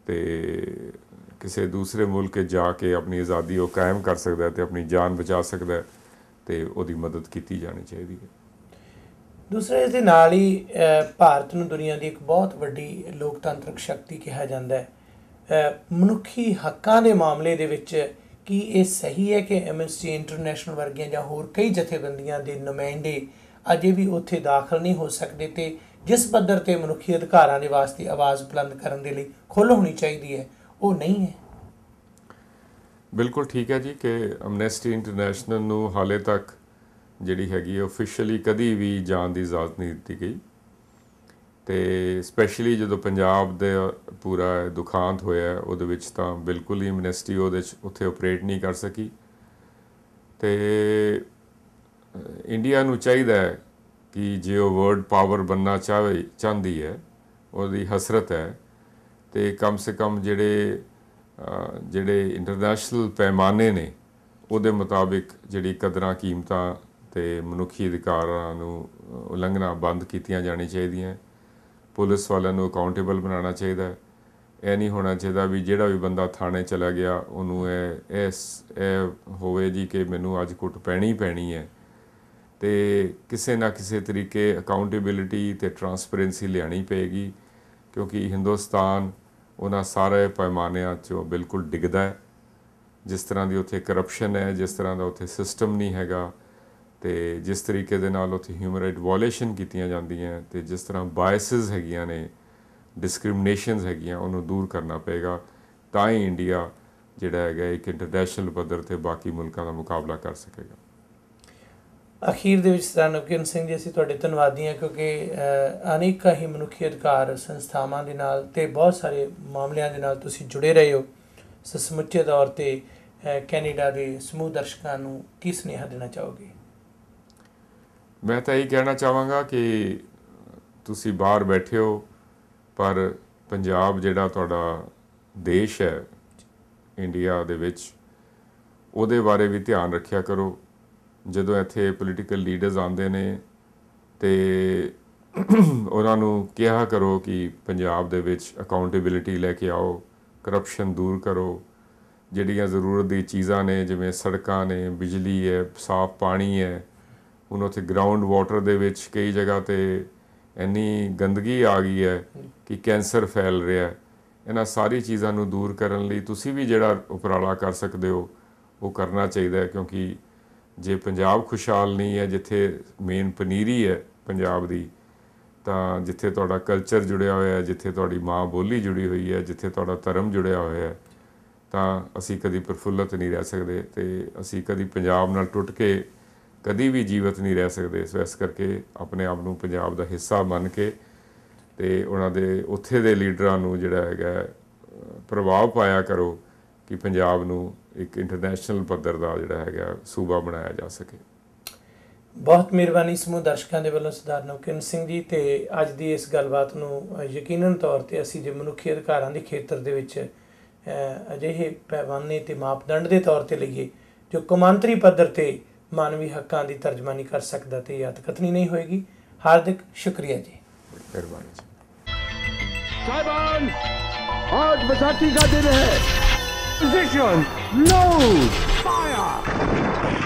ਤੇ ਕਿਸੇ ਦੂਸਰੇ ਮੁਲਕ 'ਚ ਜਾ ਕੇ ਆਪਣੀ ਆਜ਼ਾਦੀ ਉਹ ਕਾਇਮ ਕਰ ਸਕਦਾ ਹੈ ਤੇ ਆਪਣੀ ਜਾਨ ਬਚਾ ਸਕਦਾ ਹੈ, ਤੇ ਉਹਦੀ ਮਦਦ ਕੀਤੀ ਜਾਣੀ ਚਾਹੀਦੀ ਹੈ। ਦੂਸਰੇ ਇਸ ਦੇ ਨਾਲ ਹੀ ਭਾਰਤ ਨੂੰ ਦੁਨੀਆ ਦੀ ਇੱਕ ਬਹੁਤ ਵੱਡੀ ਲੋਕਤੰਤਰਕ ਸ਼ਕਤੀ ਕਿਹਾ ਜਾਂਦਾ ਹੈ। ਮਨੁੱਖੀ ਹੱਕਾਂ ਦੇ ਮਾਮਲੇ ਦੇ ਵਿੱਚ ਕੀ ਇਹ ਸਹੀ ਹੈ ਕਿ ਐਮਨੈਸਟੀ ਇੰਟਰਨੈਸ਼ਨਲ ਵਰਗੀਆਂ ਜਾਂ ਹੋਰ ਕਈ ਜਥੇਬੰਦੀਆਂ ਦੇ ਨੁਮਾਇੰਦੇ ਅਜੇ ਵੀ ਉੱਥੇ ਦਾਖਲ ਨਹੀਂ ਹੋ ਸਕਦੇ, ਤੇ ਜਿਸ ਪੱਧਰ 'ਤੇ ਮਨੁੱਖੀ ਅਧਿਕਾਰਾਂ ਦੇ ਵਾਸਤੇ ਆਵਾਜ਼ ਬੁਲੰਦ ਕਰਨ ਦੇ ਲਈ ਖੁੱਲ੍ਹ ਹੋਣੀ ਚਾਹੀਦੀ ਹੈ ਉਹ ਨਹੀਂ ਹੈ? ਬਿਲਕੁਲ ਠੀਕ ਹੈ ਜੀ ਕਿ ਐਮਨੈਸਟੀ ਇੰਟਰਨੈਸ਼ਨਲ ਨੂੰ ਹਾਲੇ ਤੱਕ ਜਿਹੜੀ ਹੈਗੀ ਓਫੀਸ਼ੀਅਲੀ ਕਦੀ ਵੀ ਜਾਣ ਦੀ ਇਜਾਜ਼ਤ ਨਹੀਂ ਦਿੱਤੀ ਗਈ, ਤੇ ਸਪੈਸ਼ਲੀ ਜਦੋਂ ਪੰਜਾਬ ਦੇ ਪੂਰਾ ਦੁਖਾਂਤ ਹੋਇਆ ਉਹਦੇ ਵਿੱਚ ਤਾਂ ਬਿਲਕੁਲ ਹੀ ਐਮਨੈਸਟੀ ਉਹਦੇ 'ਚ ਉੱਥੇ ਓਪਰੇਟ ਨਹੀਂ ਕਰ ਸਕੀ। ਤੇ ਇੰਡੀਆ ਨੂੰ ਚਾਹੀਦਾ ਹੈ ਕਿ ਜੇ ਉਹ ਵਰਲਡ ਪਾਵਰ ਬਣਨਾ ਚਾਹੁੰਦੀ ਹੈ, ਉਹਦੀ ਹਸਰਤ ਹੈ, ਤੇ ਕਮ ਸੇ ਕਮ ਜਿਹੜੇ ਇੰਟਰਨੈਸ਼ਨਲ ਪੈਮਾਨੇ ਨੇ ਉਹਦੇ ਮੁਤਾਬਿਕ ਜਿਹੜੀ ਕਦਰਾਂ ਕੀਮਤਾਂ ਤੇ ਮਨੁੱਖੀ ਅਧਿਕਾਰਾਂ ਨੂੰ ਉਲੰਘਣਾ ਬੰਦ ਕੀਤੀਆਂ ਜਾਣੀ ਚਾਹੀਦੀਆਂ। ਪੁਲਿਸ ਵਾਲਿਆਂ ਨੂੰ ਅਕਾਊਂਟੇਬਲ ਬਣਾਉਣਾ ਚਾਹੀਦਾ। ਇਹ ਨਹੀਂ ਹੋਣਾ ਚਾਹੀਦਾ ਵੀ ਜਿਹੜਾ ਵੀ ਬੰਦਾ ਥਾਣੇ ਚਲਾ ਗਿਆ ਉਹਨੂੰ ਇਹ ਹੋਵੇ ਜੀ ਕਿ ਮੈਨੂੰ ਅੱਜ ਕੁੱਟ ਪੈਣੀ ਹੈ, ਤੇ ਕਿਸੇ ਨਾ ਕਿਸੇ ਤਰੀਕੇ ਅਕਾਊਂਟੇਬਿਲਿਟੀ ਤੇ ਟਰਾਂਸਪੇਰੈਂਸੀ ਲਿਆਉਣੀ ਪਏਗੀ, ਕਿਉਂਕਿ ਹਿੰਦੁਸਤਾਨ ਉਹਨਾਂ ਸਾਰੇ ਪੈਮਾਨਿਆਂ 'ਚੋਂ ਬਿਲਕੁਲ ਡਿੱਗਦਾ ਹੈ। ਜਿਸ ਤਰ੍ਹਾਂ ਦੀ ਉੱਥੇ ਕਰਪਸ਼ਨ ਹੈ, ਜਿਸ ਤਰ੍ਹਾਂ ਦਾ ਉੱਥੇ ਸਿਸਟਮ ਨਹੀਂ ਹੈਗਾ, ਤੇ ਜਿਸ ਤਰੀਕੇ ਦੇ ਨਾਲ ਉੱਥੇ ਹਿਊਮਨ ਰਾਈਟ ਵਾਇਲੇਸ਼ਨ ਕੀਤੀਆਂ ਜਾਂਦੀਆਂ, ਤੇ ਜਿਸ ਤਰ੍ਹਾਂ ਬਾਇਸਿਸ ਹੈਗੀਆਂ ਨੇ, ਡਿਸਕ੍ਰਿਮੀਨੇਸ਼ਨਸ ਹੈਗੀਆਂ, ਉਹਨੂੰ ਦੂਰ ਕਰਨਾ ਪਏਗਾ। ਤਾਂ ਹੀ ਇੰਡੀਆ ਜਿਹੜਾ ਹੈਗਾ ਇੱਕ ਇੰਟਰਨੈਸ਼ਨਲ ਪੱਧਰ 'ਤੇ ਬਾਕੀ ਮੁਲਕਾਂ ਦਾ ਮੁਕਾਬਲਾ ਕਰ ਸਕੇਗਾ। ਅਖੀਰ ਦੇ ਵਿੱਚ ਸਰ ਨਵਕੀਰਨ ਸਿੰਘ ਜੀ, ਅਸੀਂ ਤੁਹਾਡੇ ਧੰਨਵਾਦੀ ਹਾਂ ਕਿਉਂਕਿ ਅਨੇਕਾਂ ਹੀ ਮਨੁੱਖੀ ਅਧਿਕਾਰ ਸੰਸਥਾਵਾਂ ਦੇ ਨਾਲ ਅਤੇ ਬਹੁਤ ਸਾਰੇ ਮਾਮਲਿਆਂ ਦੇ ਨਾਲ ਤੁਸੀਂ ਜੁੜੇ ਰਹੇ ਹੋ। ਸੋ ਸਮੁੱਚੇ ਤੌਰ 'ਤੇ ਕੈਨੇਡਾ ਦੇ ਸਮੂਹ ਦਰਸ਼ਕਾਂ ਨੂੰ ਕੀ ਸੁਨੇਹਾ ਦੇਣਾ ਚਾਹੋਗੇ? ਮੈਂ ਤਾਂ ਇਹ ਕਹਿਣਾ ਚਾਹਾਂਗਾ ਕਿ ਤੁਸੀਂ ਬਾਹਰ ਬੈਠੇ ਹੋ, ਪਰ ਪੰਜਾਬ ਜਿਹੜਾ ਤੁਹਾਡਾ ਦੇਸ਼ ਹੈ ਇੰਡੀਆ ਦੇ ਵਿੱਚ, ਉਹਦੇ ਬਾਰੇ ਵੀ ਧਿਆਨ ਰੱਖਿਆ ਕਰੋ। ਜਦੋਂ ਇੱਥੇ ਪੋਲੀਟੀਕਲ ਲੀਡਰਸ ਆਉਂਦੇ ਨੇ ਤੇ ਉਹਨਾਂ ਨੂੰ ਕਿਹਾ ਕਰੋ ਕਿ ਪੰਜਾਬ ਦੇ ਵਿੱਚ ਅਕਾਊਂਟੇਬਿਲਿਟੀ ਲੈ ਕੇ ਆਓ, ਕਰਪਸ਼ਨ ਦੂਰ ਕਰੋ, ਜਿਹੜੀਆਂ ਜ਼ਰੂਰਤ ਦੀ ਚੀਜ਼ਾਂ ਨੇ ਜਿਵੇਂ ਸੜਕਾਂ ਨੇ, ਬਿਜਲੀ ਹੈ, ਸਾਫ਼ ਪਾਣੀ ਹੈ। ਹੁਣ ਉੱਥੇ ਗਰਾਊਂਡ ਵਾਟਰ ਦੇ ਵਿੱਚ ਕਈ ਜਗ੍ਹਾ 'ਤੇ ਇੰਨੀ ਗੰਦਗੀ ਆ ਗਈ ਹੈ ਕਿ ਕੈਂਸਰ ਫੈਲ ਰਿਹਾ। ਇਹਨਾਂ ਸਾਰੀ ਚੀਜ਼ਾਂ ਨੂੰ ਦੂਰ ਕਰਨ ਲਈ ਤੁਸੀਂ ਵੀ ਜਿਹੜਾ ਉਪਰਾਲਾ ਕਰ ਸਕਦੇ ਹੋ ਉਹ ਕਰਨਾ ਚਾਹੀਦਾ ਹੈ, ਕਿਉਂਕਿ ਜੇ ਪੰਜਾਬ ਖੁਸ਼ਹਾਲ ਨਹੀਂ ਹੈ, ਜਿੱਥੇ ਮੇਨ ਪਨੀਰੀ ਹੈ ਪੰਜਾਬ ਦੀ, ਤਾਂ ਜਿੱਥੇ ਤੁਹਾਡਾ ਕਲਚਰ ਜੁੜਿਆ ਹੋਇਆ ਹੈ, ਜਿੱਥੇ ਤੁਹਾਡੀ ਮਾਂ ਬੋਲੀ ਜੁੜੀ ਹੋਈ ਹੈ, ਜਿੱਥੇ ਤੁਹਾਡਾ ਧਰਮ ਜੁੜਿਆ ਹੋਇਆ ਹੈ, ਤਾਂ ਅਸੀਂ ਕਦੀ ਪ੍ਰਫੁੱਲਤ ਨਹੀਂ ਰਹਿ ਸਕਦੇ, ਤੇ ਅਸੀਂ ਕਦੀ ਪੰਜਾਬ ਨਾਲ ਟੁੱਟ ਕੇ ਕਦੀ ਵੀ ਜੀਵਤ ਨਹੀਂ ਰਹਿ ਸਕਦੇ। ਸੋ ਇਸ ਕਰਕੇ ਆਪਣੇ ਆਪ ਨੂੰ ਪੰਜਾਬ ਦਾ ਹਿੱਸਾ ਮੰਨ ਕੇ ਤੇ ਉਹਨਾਂ ਦੇ ਉੱਥੇ ਦੇ ਲੀਡਰਾਂ ਨੂੰ ਜਿਹੜਾ ਹੈਗਾ ਪ੍ਰਭਾਵ ਪਾਇਆ ਕਰੋ ਕਿ ਪੰਜਾਬ ਨੂੰ ਇੱਕ ਇੰਟਰਨੈਸ਼ਨਲ ਪੱਧਰ ਦਾ ਜਿਹੜਾ ਹੈਗਾ ਸੂਬਾ ਬਣਾਇਆ ਜਾ ਸਕੇ। ਬਹੁਤ ਮਿਹਰਬਾਨੀ ਸਮੂਹ ਦਰਸ਼ਕਾਂ ਦੇ ਵੱਲੋਂ ਸਰਦਾਰ ਨਵਕੀਰਨ ਸਿੰਘ ਜੀ। ਤੇ ਅੱਜ ਦੀ ਇਸ ਗੱਲਬਾਤ ਨੂੰ ਯਕੀਨਨ ਤੌਰ 'ਤੇ ਅਸੀਂ ਜੇ ਮਨੁੱਖੀ ਅਧਿਕਾਰਾਂ ਦੇ ਖੇਤਰ ਦੇ ਵਿੱਚ ਅਜਿਹੇ ਪੈਮਾਨੇ ਅਤੇ ਮਾਪਦੰਡ ਦੇ ਤੌਰ 'ਤੇ ਲਈਏ ਜੋ ਕੌਮਾਂਤਰੀ ਪੱਧਰ 'ਤੇ ਮਾਨਵੀ ਹੱਕਾਂ ਦੀ ਤਰਜਮਾਨੀ ਕਰ ਸਕਦਾ ਤੇ ਯਾਦ ਕਥਨੀ ਨਹੀਂ ਹੋਏਗੀ। ਹਾਰਦਿਕ ਸ਼ੁਕਰੀਆ ਜੀ। ਮਿਹਰਬਾਨੀ ਜੀ। साहिबान, आज बैसाखी का दिन है। Position, load, fire.